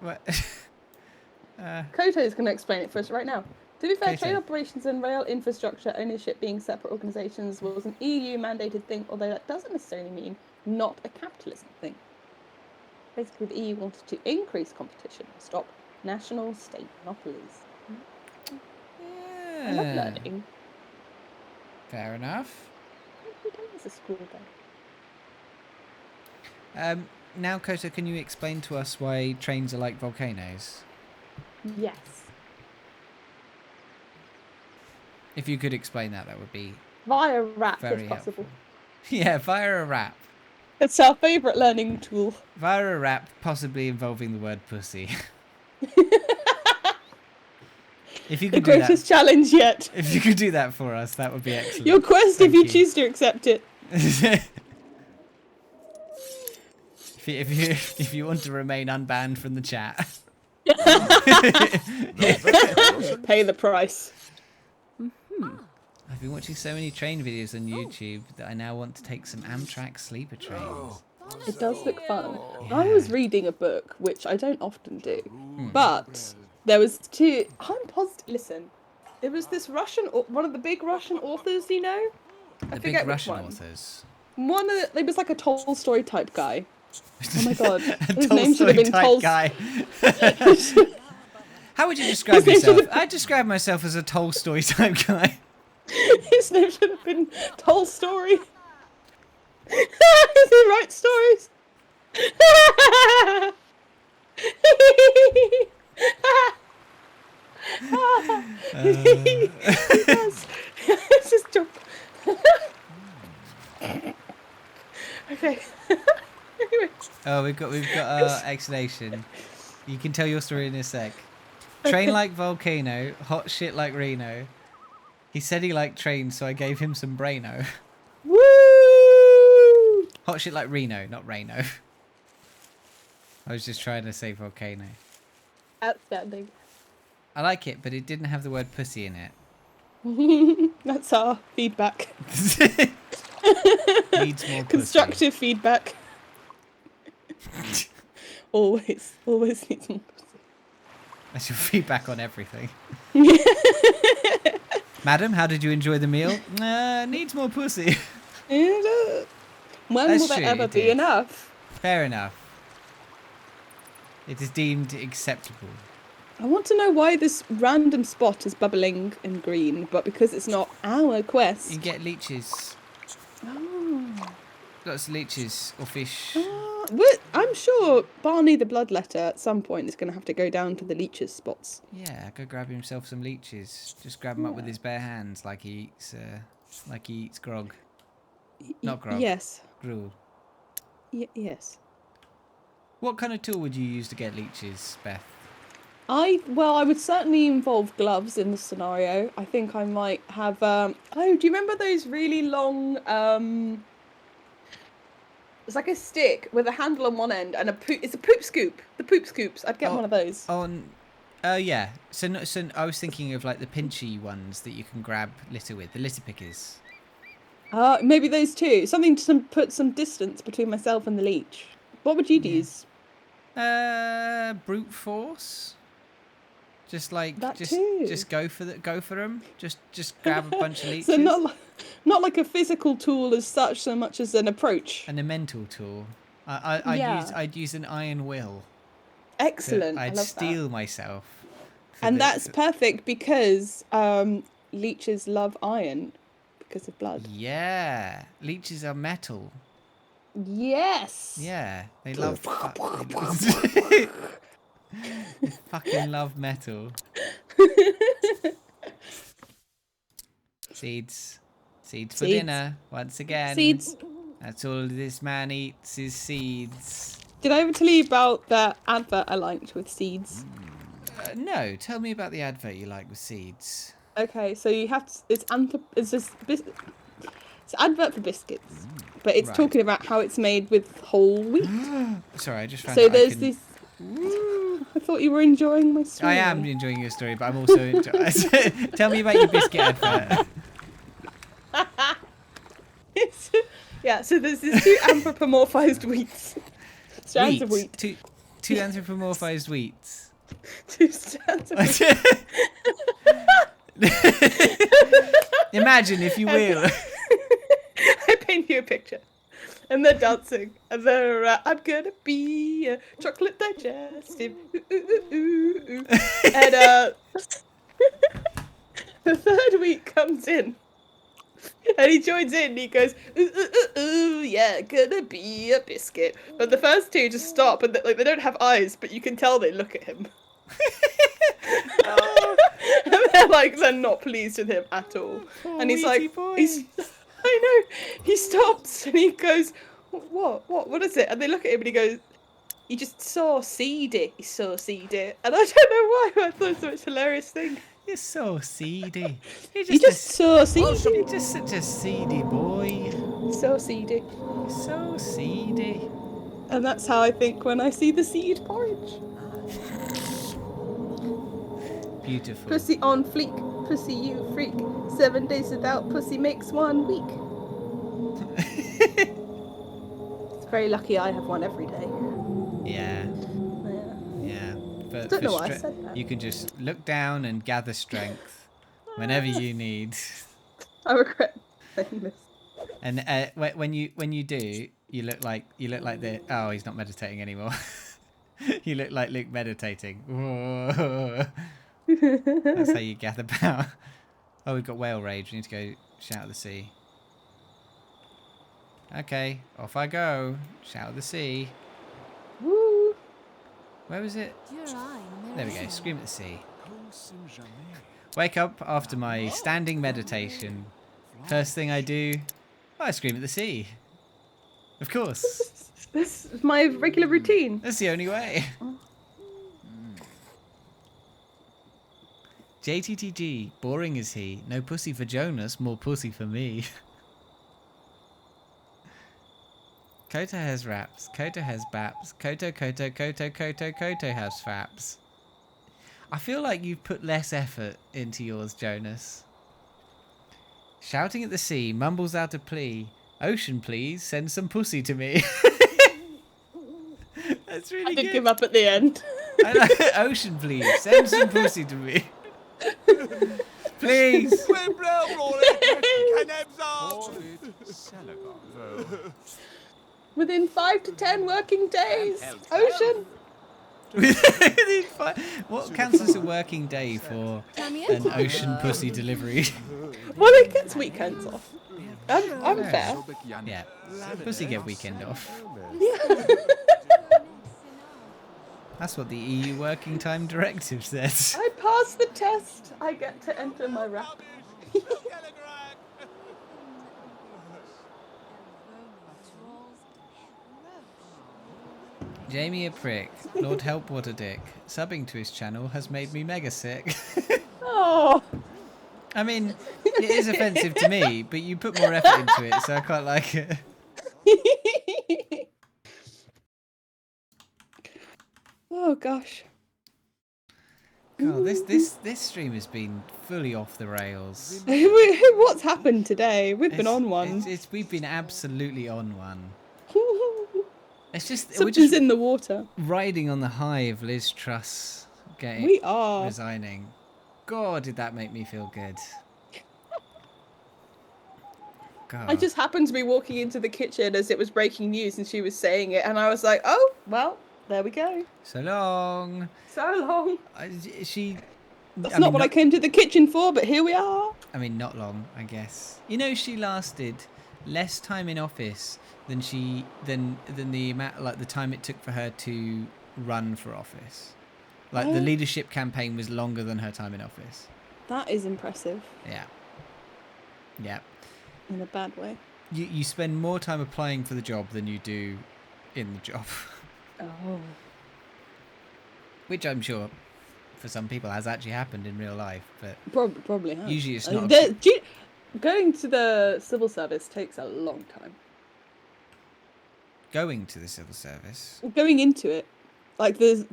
What? Koto's going to explain it for us right now. To be fair, Koto. train operations and rail infrastructure ownership being separate organisations was an EU mandated thing, although that doesn't necessarily mean not a capitalism thing. Basically, the EU wanted to increase competition and stop national state monopolies. I love learning. Fair enough. What have we done as a school then? Now, Koto, can you explain to us why trains are like volcanoes? Yes. If you could explain that, that would be Via rap, very if possible. helpful. Yeah, via a rap. It's our favourite learning tool. Via a rap, possibly involving the word pussy. If you The could do greatest that, challenge yet. if you could do that for us, that would be excellent. Your quest, Thank if you you. choose to accept it. If you want to remain unbanned from the chat. Pay the price. I've been watching so many train videos on YouTube that I now want to take some Amtrak sleeper trains. It does look fun. I was reading a book, which I don't often do, but there was two. I'm positive. Listen, it was this Russian, one of the big Russian authors, you know. The big Russian authors. One of it was like a Tolstoy type guy. Oh my god, his Tolstoy name should have been type Tolstoy. guy. How would you describe yourself? I describe myself as a Tolstoy type guy. His name should have been Tolstoy. Does he write stories? He does. It's just joke. Okay. Anyway. Oh, we've got our explanation. You can tell your story in a sec. Train like volcano, hot shit like Reno. He said he liked trains, so I gave him some Braino. Woo! Hot shit like Reno, not Reno. I was just trying to say volcano. Outstanding. I like it, but it didn't have the word pussy in it. That's our feedback. Needs more pussy. Constructive feedback. always needs more pussy. That's your feedback on everything. Madam, how did you enjoy the meal? Needs more pussy. When That's will there true, ever it be did. enough? Fair enough. It is deemed acceptable. I want to know why this random spot is bubbling and green, but because it's not our quest. You can get leeches. Oh. Lots of leeches or fish. But I'm sure Barney the Bloodletter at some point is going to have to go down to the leeches spots. Yeah, go grab himself some leeches. Just grab them up with his bare hands, like he eats grog. Not grog. Yes. Gruel. Yes. What kind of tool would you use to get leeches, Beth? I would certainly involve gloves in this scenario. I think I might have. Do you remember those really long? It's like a stick with a handle on one end and it's a poop scoop. The poop scoops. I'd get one of those. Yeah. So I was thinking of like the pinchy ones that you can grab litter with, the litter pickers. Maybe those two. Something to put some distance between myself and the leech. What would you use? Brute force. Just like That just too. just go for them. Just grab a bunch of leeches. So not like a physical tool as such, so much as an approach. And a mental tool. I'd use an iron will. Excellent. I'd I love steal myself. And that's perfect because leeches love iron because of blood. Yeah, leeches are metal. Yes. Yeah, they love. They fucking love metal. Seeds for dinner once again. Seeds. That's all this man eats is seeds. Did I ever tell you about that advert I liked with seeds? No, tell me about the advert you like with seeds. Okay, so you have to, it's advert for biscuits, but it's Right. talking about how it's made with whole wheat. Sorry, I just found So out there's I can... this. I thought you were enjoying my story. I am enjoying your story, but I'm also tell me about your biscuit advert. Yeah, so there's these two anthropomorphized wheats. Strands of wheat. Two anthropomorphized wheats. Two strands of wheat. Imagine, if you will. I paint you a picture. And they're dancing. And they're, I'm gonna be a chocolate digestive. Ooh, ooh, ooh, ooh, ooh. And the third wheat comes in. And he joins in and he goes, ooh, ooh, ooh, ooh, yeah, gonna be a biscuit. But the first two just stop and they don't have eyes, but you can tell they look at him. And they're not pleased with him at all. And he's like, I know. He stops and he goes, what is it? And they look at him and he goes, you just so seedy. He's so seedy. And I don't know why, but I thought it was the most hilarious thing. You're so seedy. You're just so seedy. You're just such a seedy boy. So seedy. You're so seedy. And that's how I think when I see the seed porridge. Beautiful. Pussy on fleek, pussy you freak. 7 days without pussy makes 1 week. It's very lucky I have one every day. Yeah. Yeah. But Don't know why I said that. you can just look down and gather strength whenever you need. I regret saying this. And when you do, you look like the. Oh, he's not meditating anymore. You look like Luke meditating. Whoa. That's how you gather power. Oh, we've got whale rage. We need to go shout at the sea. Okay, off I go. Shout at the sea. Woo! Where was it? There we go. Scream at the sea. Wake up after my standing meditation. First thing I do, I scream at the sea. Of course. This is my regular routine. That's the only way. JTTG, boring is he. No pussy for Jonas, more pussy for me. Koto has raps. Koto has baps. Koto has faps. I feel like you've put less effort into yours, Jonas. Shouting at the sea, mumbles out a plea. Ocean, please, send some pussy to me. That's really I did good. give up at the end. I like it. Ocean, please, send some pussy to me. Please. Within 5 to 10 working days. Ocean. What counts as a working day for an ocean pussy delivery? Well, it gets weekends off. I'm fair. Yeah, pussy get weekend off. That's what the EU Working Time Directive says. I passed the test. I get to enter my rap. Jamie a prick. Lord help what a dick. Subbing to his channel has made me mega sick. Oh. I mean, it is offensive to me, but you put more effort into it, so I quite like it. Oh gosh. God, this stream has been fully off the rails. What's happened today? We've been on one. We've been absolutely on one. It's just we're Something's just in the water. riding on the high of Liz Truss We are. resigning. God, did that make me feel good. God. I just happened to be walking into the kitchen as it was breaking news and she was saying it and I was like, oh, well, there we go. So long. So long. That's not what I came to the kitchen for, but here we are. I mean, not long, I guess. You know, she lasted less time in office than the amount, like the time it took for her to run for office. Like the leadership campaign was longer than her time in office. That is impressive. Yeah. Yeah. In a bad way. You spend more time applying for the job than you do in the job. Oh. Which I'm sure for some people has actually happened in real life, but Probably has. usually it's not. Going to the civil service takes a long time. Going to the civil service. Going into it. Like the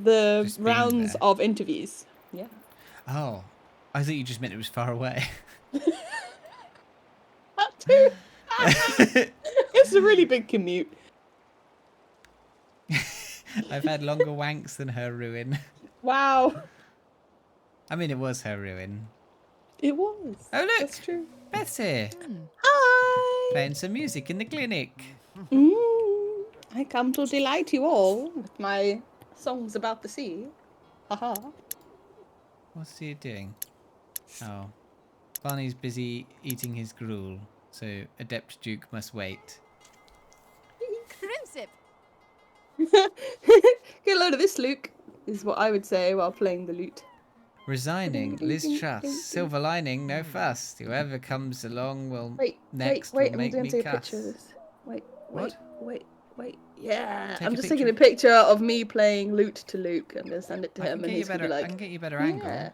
Just being rounds there. of interviews. Yeah. Oh, I thought you just meant it was far away. That too. It's a really big commute. I've had longer wanks than her ruin. Wow. I mean, it was her ruin. It was. Oh, look. That's true. Beth's here. Hi. Playing some music in the clinic. I come to delight you all with my songs about the sea. Haha. What's he doing? Oh. Barney's busy eating his gruel, so Adept Duke must wait. Crimsip. Get a load of this, Luke, is what I would say while playing the lute. Resigning, Liz Truss. Silver lining, no fuss. Whoever comes along will Wait, next wait, will I'm make going me to take a cuss. picture of this. Wait. What? Yeah, Take I'm a just picture taking a picture of me playing lute to Luke. I'm going to send it to I him can and get you he's going to better. be I like, can get you better yeah.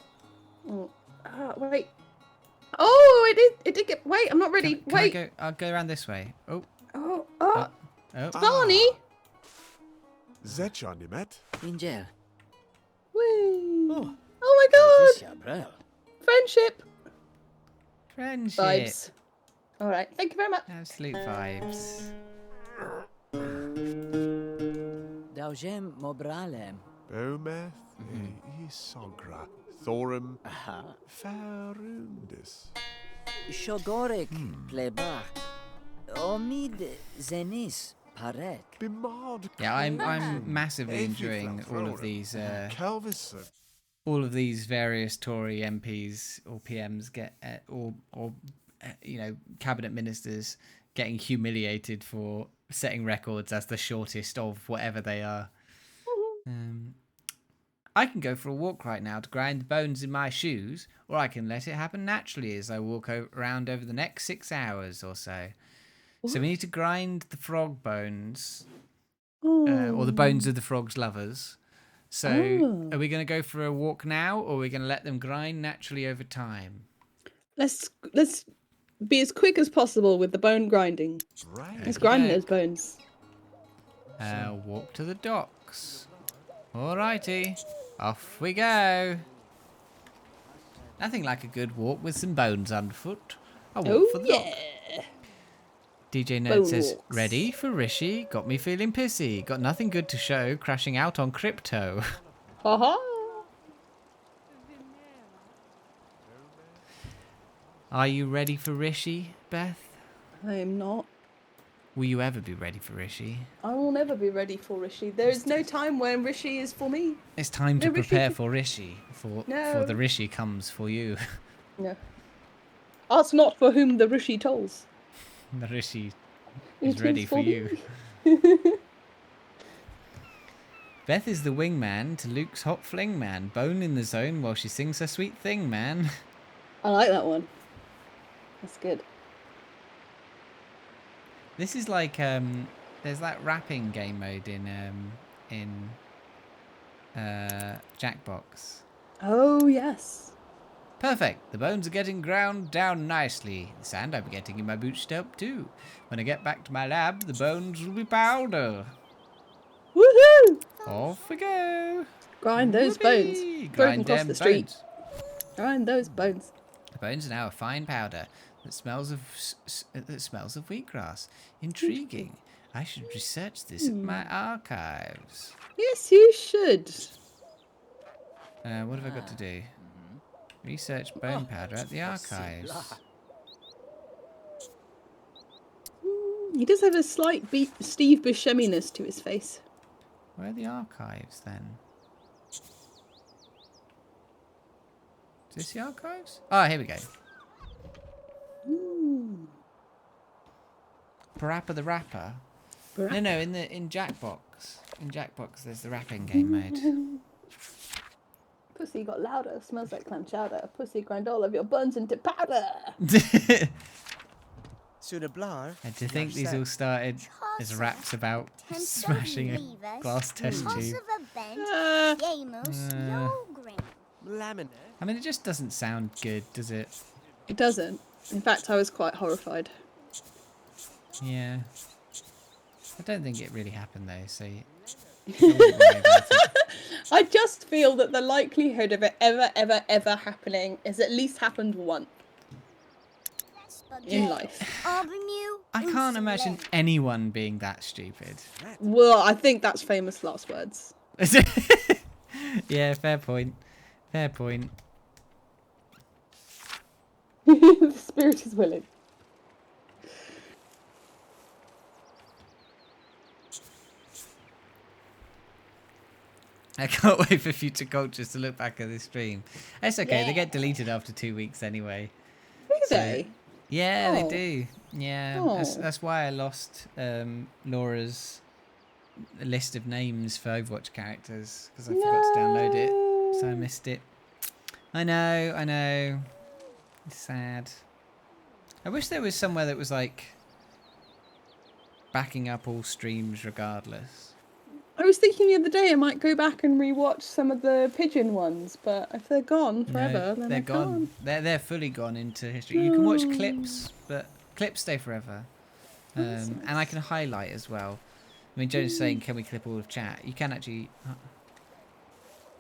angle. Oh, wait. Oh, it did get, wait, I'm not ready. Can I wait. go? I'll go around this way. Oh. Oh, Oh. Barney. Zechanimet. Ingel. Whee. Oh. Oh my This god. Brel. Friendship. Friendship. Vibes. All right. Thank you very much. Absolute vibes. Daugem Mobralem. Bometh. Isogra. Thorum. Aha. Farundis. Shogorek. Plebach. Omid Zenis. Paret. Bimard. Yeah, I'm massively enjoying all of these Calvis. all of these various Tory MPs or PMs get or cabinet ministers getting humiliated for setting records as the shortest of whatever they are. I can go for a walk right now to grind the bones in my shoes, or I can let it happen naturally as I walk around over the next 6 hours or so. So we need to grind the frog bones, or the bones of the frog's lovers. So are we going to go for a walk now, or are we going to let them grind naturally over time? Let's be as quick as possible with the bone grinding. Right. Let's grind those bones. Walk to the docks. Alrighty, off we go. Nothing like a good walk with some bones underfoot. A walk for the dock. DJ Nerd Bone says, walks. ready for Rishi, got me feeling pissy. Got nothing good to show, crashing out on crypto. Haha. Are you ready for Rishi, Beth? I am not. Will you ever be ready for Rishi? I will never be ready for Rishi. There is no time when Rishi is for me. It's time to No, Rishi prepare could- for Rishi, for No. the Rishi comes for you. No. Ask not for whom the Rishi tolls. The Rishi It is ready is for for you. Beth is the wingman to Luke's hot fling man. Bone in the zone while she sings her sweet thing, man. I like that one. That's good. This is like there's that rapping game mode in Jackbox. Oh, yes. Perfect. The bones are getting ground down nicely. The sand I'm getting in my boots to help too. When I get back to my lab, the bones will be powder. Woohoo! Off we go. Grind those bones. Whoopee. Throw them Grind across them the street. bones. Grind those bones. The bones are now a fine powder that smells of wheatgrass. Intriguing. I should research this in my archives. Yes, you should. What have I got to do? Research bone powder at the archives. He does have a slight Steve Buscemi-ness to his face. Where are the archives then? Is this the archives? Oh, here we go. Parappa the Rapper. No, in Jackbox. In Jackbox, there's the rapping game mode. Pussy got louder, smells like clam chowder. Pussy grind all of your buns into powder. And to think these all started as raps about smashing a glass test tube. I mean, it just doesn't sound good, does it? It doesn't. In fact, I was quite horrified. Yeah. I don't think it really happened though, so I wouldn't worry about it. I just feel that the likelihood of it ever happening is at least happened once in life. I can't imagine anyone being that stupid. Well, I think that's famous last words. Yeah, fair point. Fair point. The spirit is willing. I can't wait for future cultures to look back at this stream. It's okay, they Yeah. get deleted after 2 weeks anyway. Do So- they? Yeah, they Oh. do. Yeah, Oh. that's why I lost Laura's list of names for Overwatch characters, because I forgot to download it, so I missed it. I know. It's sad. I wish there was somewhere that was like backing up all streams regardless. I was thinking the other day I might go back and rewatch some of the pigeon ones, but if they're gone forever, No, then they're I gone. can't. They're fully gone into history. You can watch No. clips, but clips stay forever. And I can highlight as well. I mean, Joan's saying, can we clip all of chat? You can actually...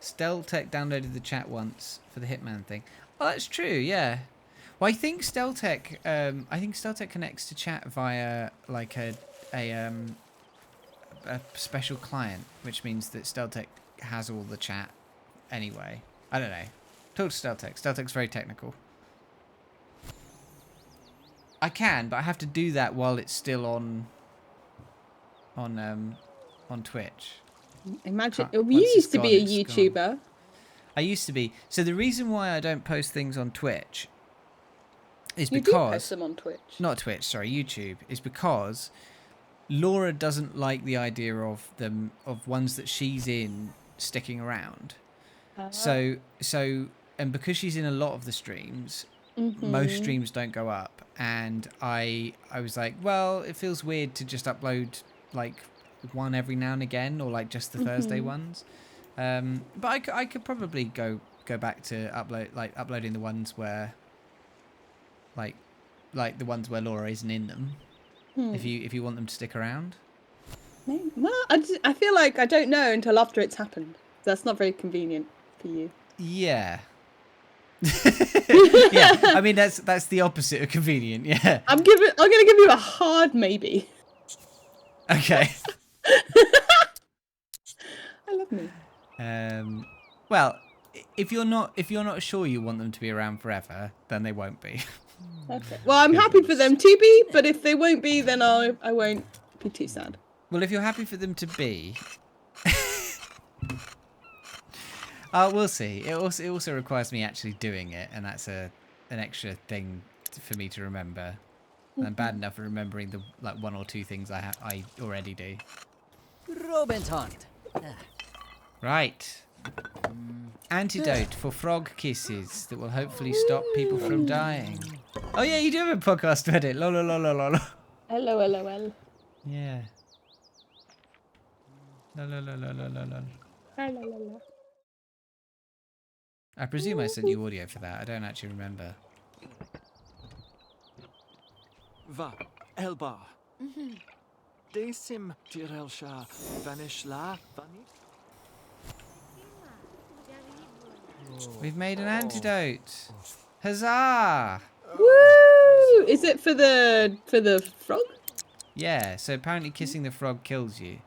Steltech downloaded the chat once for the Hitman thing. Oh, that's true, yeah. Well, I think Steltech connects to chat via like a special client, which means that Steltech has all the chat anyway. I don't know. Talk to Steltech. Steltech's very technical. I can, but I have to do that while it's still on Twitch. Imagine, Once you it's used to be a gone, it's YouTuber. I used to be. So the reason why I don't post things on Twitch is You do because post them on Twitch. not Twitch, sorry, YouTube, is because Laura doesn't like the idea of them of ones that she's in sticking around. So and because she's in a lot of the streams, most streams don't go up, and I was like, well, it feels weird to just upload like one every now and again, or like just the Thursday ones. But I could probably go back to uploading the ones where like the ones where Laura isn't in them. If you want them to stick around. Well, I feel like I don't know until after it's happened. That's not very convenient for you. Yeah. Yeah, I mean that's the opposite of convenient. Yeah. I'm gonna give you a hard maybe. Okay. I love me. Well, if you're not sure you want them to be around forever, then they won't be. Okay. Well, I'm happy for them to be, but if they won't be, then I won't be too sad. Well, if you're happy for them to be, we'll see. It also requires me actually doing it, and that's an extra thing for me to remember. And I'm bad enough at remembering the like one or two things I already do. Robentond. Right. Antidote for frog kisses that will hopefully stop people from dying. Oh yeah, you do have a podcast, Reddit. Lol. Hello, LOL. Yeah. Lol. Hello. I presume I sent you audio for that. I don't actually remember. Va, Elba. Decim Tirelsha vanish la vani. We've made an antidote. Huzzah! Woo! Is it for the frog? Yeah, so apparently kissing the frog kills you.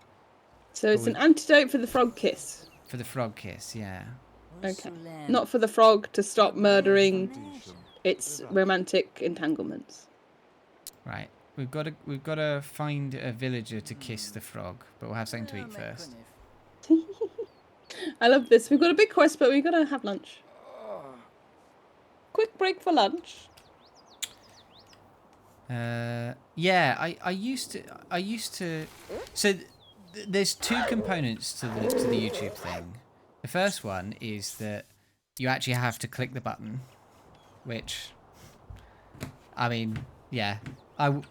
So it's an antidote for the frog kiss. For the frog kiss, yeah. Okay. Not for the frog to stop murdering its romantic entanglements. Right. We've got to find a villager to kiss the frog, but we'll have something to eat first. I love this. We've got a big quest, but we've got to have lunch. Quick break for lunch. Yeah, I used to. So there's two components to the YouTube thing. The first one is that you actually have to click the button, which, I mean, yeah. But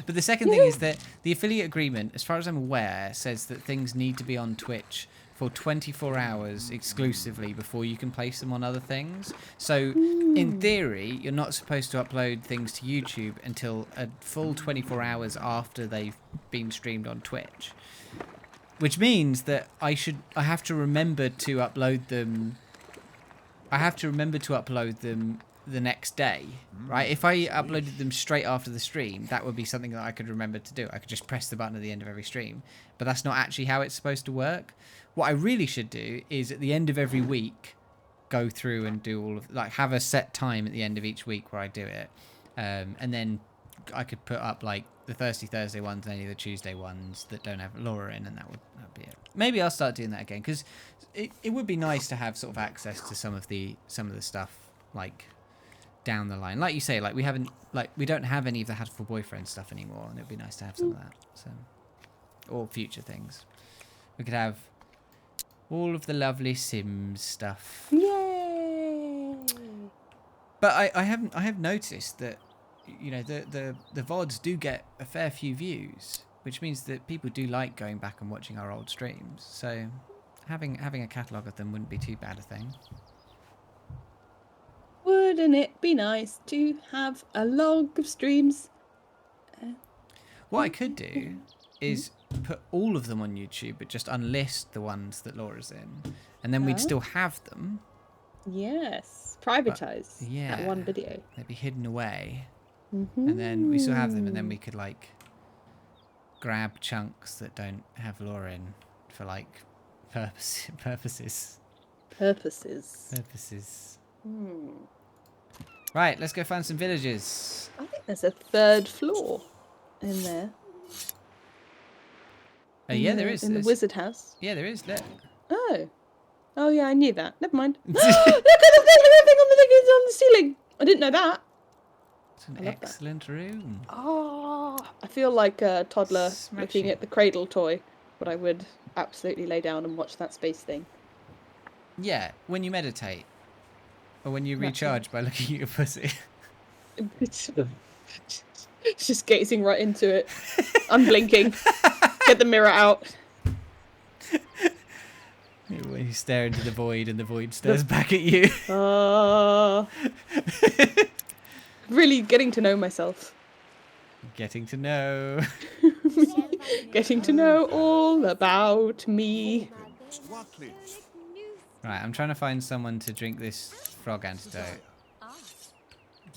the second thing is that the affiliate agreement, as far as I'm aware, says that things need to be on Twitch for 24 hours exclusively before you can place them on other things. So in theory, you're not supposed to upload things to YouTube until a full 24 hours after they've been streamed on Twitch. which means that I have to remember to upload them. I have to remember to upload them the next day, right? If I uploaded them straight after the stream, that would be something that I could remember to do. I could just press the button at the end of every stream, but that's not actually how it's supposed to work. What I really should do is at the end of every week, go through and do all of, like, have a set time at the end of each week where I do it, and then I could put up like the Thirsty Thursday ones and any of the Tuesday ones that don't have Laura in, and that'd be it. Maybe I'll start doing that again, because it would be nice to have sort of access to some of the stuff like down the line. Like you say, like we don't have any of the Hatful Boyfriend stuff anymore, and it'd be nice to have some of that. So, or future things. We could have all of the lovely Sims stuff. Yay! But I have noticed that, you know, the VODs do get a fair few views, which means that people do like going back and watching our old streams. So having a catalogue of them wouldn't be too bad a thing. Wouldn't it be nice to have a log of streams? What I could do is put all of them on YouTube, but just unlist the ones that Laura's in, and then we'd still have them. Yes, privatize Yeah, that one video. They'd be hidden away, and then we still have them, and then we could like grab chunks that don't have Laura in for like purposes. Right, let's go find some villagers. I think there's a third floor in there. Yeah, there is. In the wizard house. Yeah, there is. Look. Oh yeah, I knew that. Never mind. Look at the thing on the ceiling. I didn't know that. It's an excellent room. Oh, I feel like a toddler looking at the cradle toy, but I would absolutely lay down and watch that space thing. Yeah, when you meditate. Or when you recharge by looking at your pussy. Just gazing right into it. Unblinking. Get the mirror out. When you stare into the void and the void stares back at you. Really getting to know myself. Getting to know. Getting to know all about me. Right, I'm trying to find someone to drink this frog antidote.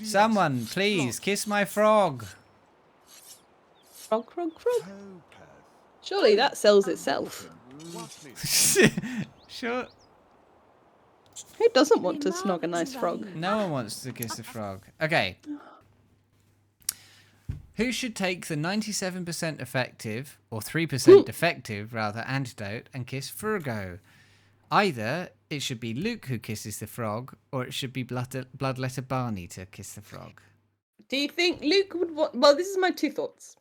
Someone, please, kiss my frog. Frog. Surely that sells itself. Sure. Who doesn't want to snog a nice frog? No one wants to kiss a frog. Okay. Who should take the 97% effective, or 3% defective, rather, antidote and kiss Furgo? Either it should be Luke who kisses the frog, or it should be Bloodletter Barney to kiss the frog. Do you think Luke would want... Well, this is my two thoughts.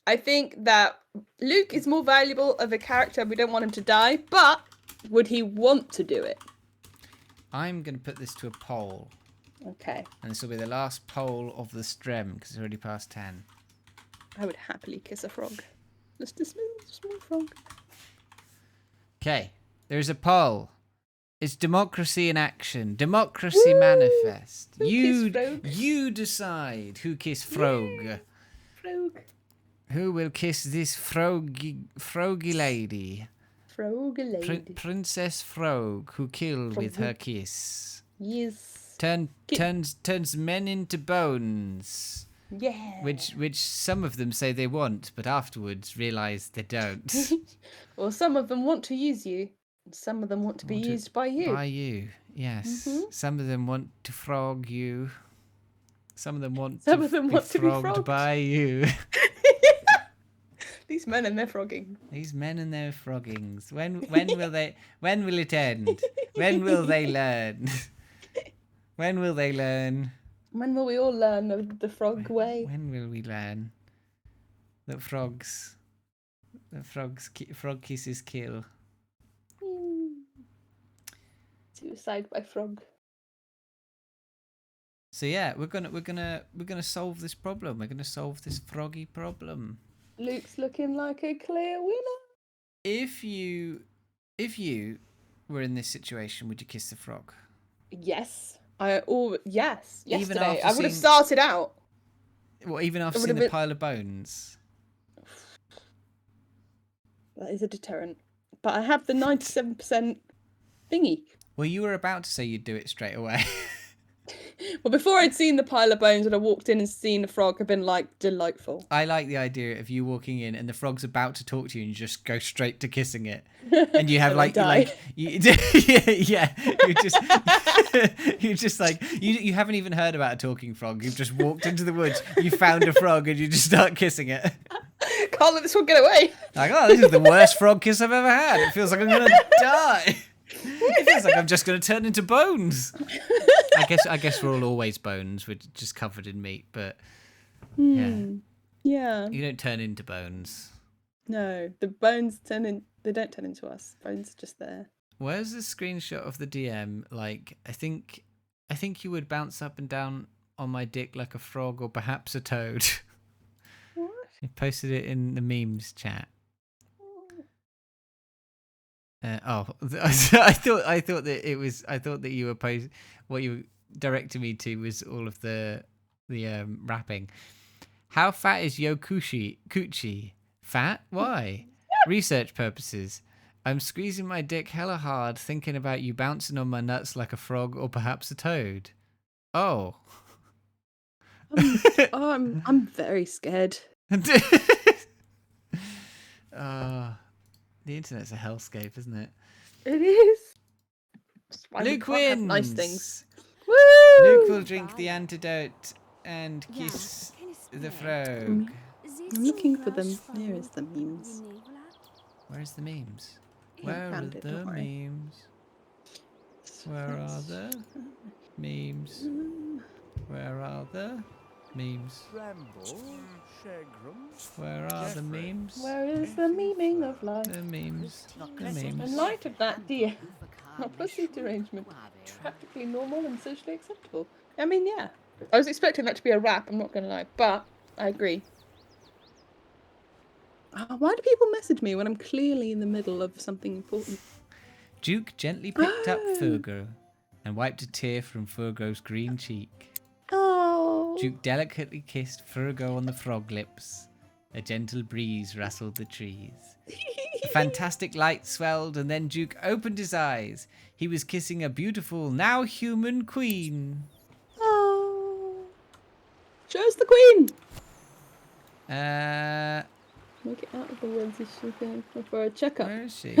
I think that Luke is more valuable of a character. We don't want him to die, but would he want to do it? I'm going to put this to a poll. Okay. And this will be the last poll of the stream, because it's already past 10. I would happily kiss a frog. Just a small frog. Okay. There's a poll. It's democracy in action. Democracy manifest. You decide who kiss frog. Frog. Who will kiss this froggy lady? Frog lady. Princess Frog, who killed with her kiss. Yes. Turns men into bones. Yeah. Which some of them say they want, but afterwards realise they don't. Well, some of them want to use you. Some of them want to be used by you. By you, yes. Some of them want to frog you. Some of them want to be frogged by you. These men and their frogging. These men and their froggings. When will it end? When will they learn? When will they learn? When will we all learn the frog way? When will we learn that frog kisses kill? Suicide by frog. So yeah, we're gonna solve this problem. We're gonna solve this froggy problem. Luke's looking like a clear winner. If you were in this situation, would you kiss the frog? Yes. Yes. Even Yesterday. after I would have started out. Well, even after seeing the pile of bones. That is a deterrent. but I have the 97% thingy. Well, you were about to say you'd do it straight away. Well, before I'd seen the pile of bones and I walked in and seen the frog, I've been like, delightful. I like the idea of you walking in and the frog's about to talk to you and you just go straight to kissing it. And you have And I die. yeah, you're just like, you haven't even heard about a talking frog. You've just walked into the woods, you found a frog and you just start kissing it. Can't let this one get away. Like, oh, this is the worst frog kiss I've ever had. It feels like I'm going to die. It feels like I'm just going to turn into bones. I guess we're all always bones. We're just covered in meat, but Yeah. you don't turn into bones. No, the bones they don't turn into us. Bones are just there. Where's the screenshot of the DM? Like, I think you would bounce up and down on my dick like a frog or perhaps a toad. What? You posted it in the memes chat. I thought that you were what you were directing me to was all of the rapping. How fat is Yo Coochie? Fat? Why? Research purposes. I'm squeezing my dick hella hard, thinking about you bouncing on my nuts like a frog or perhaps a toad. Oh. I'm very scared. The internet's a hellscape, isn't it? It is. That's why we Luke can't have wins. nice things. Woo! Luke will drink the antidote and kiss the frog. I'm looking for them. There is the memes. Where's the memes? I Where are found it, the don't worry. memes? Where are the memes? Where are the memes? Where are the memes? Where is the memeing of life? The memes. The In memes. light of that, dear, our pussy derangement, practically normal and socially acceptable. I mean, yeah. I was expecting that to be a rap, I'm not going to lie, but I agree. Why do people message me when I'm clearly in the middle of something important? Duke gently picked up Furgo and wiped a tear from Furgo's green cheek. Oh. Duke delicately kissed Furgo on the frog lips. A gentle breeze rustled the trees. A fantastic light swelled, and then Duke opened his eyes. He was kissing a beautiful, now human queen. Oh. Show us the queen! Make it out of the woods. Is she going for a checkup? Where is she?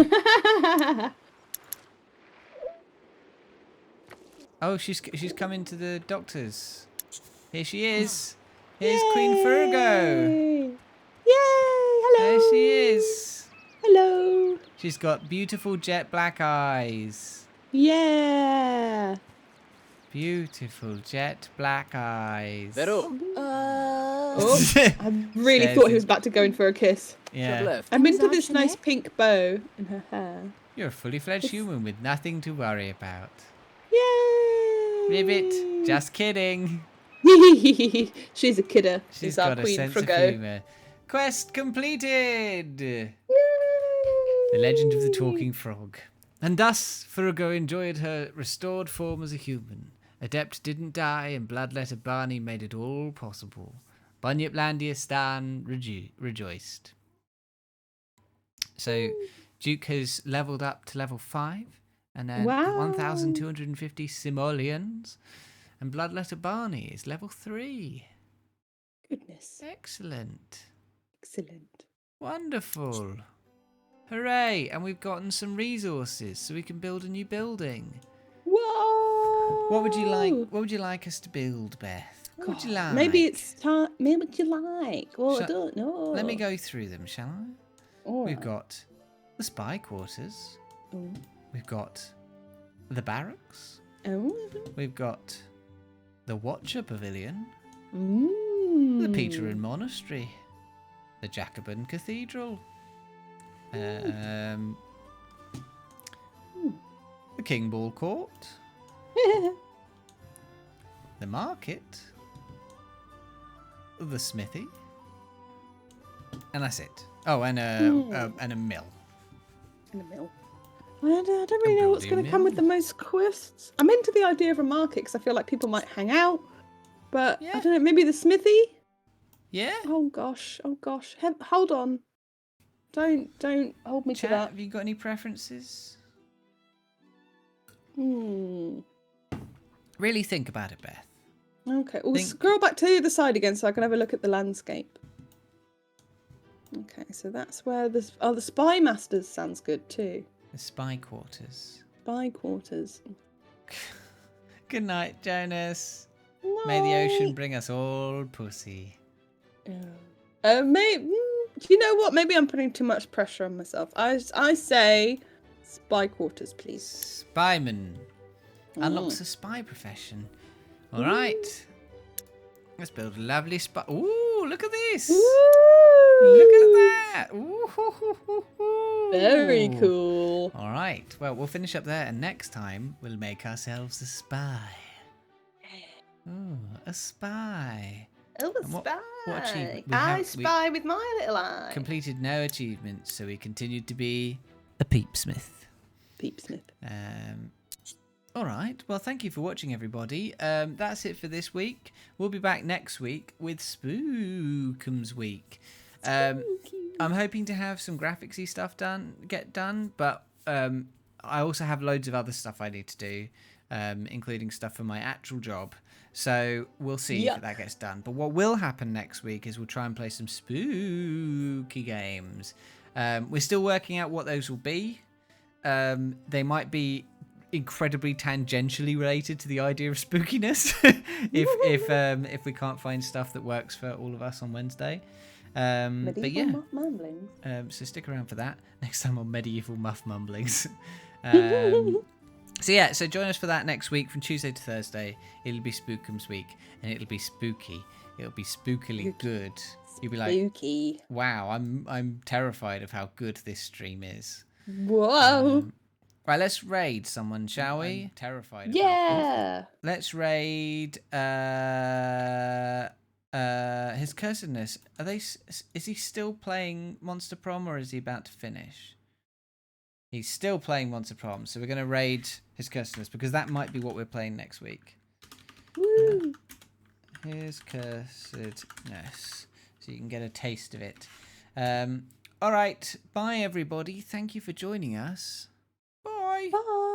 Oh, she's coming to the doctor's. Here she is. Here's Queen Furgo. Yay! Hello. There she is. Hello. She's got beautiful jet black eyes. Yeah. Beautiful jet black eyes. Vero. Oh, I really thought he was about to go in for a kiss. Yeah. Left. I'm into this nice pink bow in her hair. You're a fully fledged human with nothing to worry about. Yay! Ribbit. Just kidding. She's a kidder. She's our got a Queen sense Furgo. of humour. Quest completed. The legend of the talking frog. And thus, Furgo enjoyed her restored form as a human. Adept didn't die, and Bloodletter Barney made it all possible. Bunyiplandia Stan rejoiced. So, Duke has leveled up to level 5, and then Wow. 1,250 simoleons. And Bloodletter Barney is level 3. Goodness. Excellent. Excellent. Wonderful. Hooray! And we've gotten some resources so we can build a new building. Whoa! What would you like? What would you like us to build, Beth? What would you like? Maybe it's time. Maybe what you like. Well, I Shall- don't know. Let me go through them, shall I? All We've right. got the spy quarters. Oh. We've got the barracks. Oh. We've got the Watcher Pavilion. Mm. The Peterin Monastery. The Jacobin Cathedral. The King Ball Court. The market. The smithy. And that's it. Oh, and a mill. In the mill. I don't really know what's building going to come with the most quests. I'm into the idea of a market because I feel like people might hang out. But Yeah. I don't know, maybe the smithy? Yeah? Oh gosh. Hold on. Don't hold me Chat, to that. have you got any preferences? Really think about it, Beth. Okay. We'll Think- scroll back to the other side again so I can have a look at the landscape. Okay, so that's where the spy masters sounds good too. The spy quarters. Spy quarters. Good night, Jonas. No. May the ocean bring us all pussy. You know what? Maybe I'm putting too much pressure on myself. I say spy quarters, please. Spyman. Unlocks the spy profession. All right. Let's build a lovely spy. Ooh, look at this. Look at that. Ooh. Very cool. All right. Well, we'll finish up there, and next time we'll make ourselves a spy. Ooh, a spy. Oh, a And what spy. achievement? I spy with my little eye. Completed no achievements, so we continued to be a peepsmith. Peepsmith. All right. Well, thank you for watching, everybody. That's it for this week. We'll be back next week with Spookums Week. I'm hoping to have some graphicsy stuff get done, but I also have loads of other stuff I need to do, including stuff for my actual job. So we'll see if that gets done. But what will happen next week is we'll try and play some spooky games. We're still working out what those will be. They might be incredibly tangentially related to the idea of spookiness if we can't find stuff that works for all of us on Wednesday. But yeah, so stick around for that next time on Medieval Muff Mumblings. So join us for that next week from Tuesday to Thursday. It'll be Spookums Week, and it'll be spooky. It'll be spookily good. You'll be like, spooky. Wow, I'm terrified of how good this stream is. Whoa. Right, let's raid someone, shall we? I'm terrified. Yeah. Let's raid his cursedness. Is he still playing Monster Prom, or is he about to finish? He's still playing Monster Prom, so we're going to raid his cursedness because that might be what we're playing next week. Woo. His cursedness, so you can get a taste of it. All right, bye everybody. Thank you for joining us. Bye. Bye.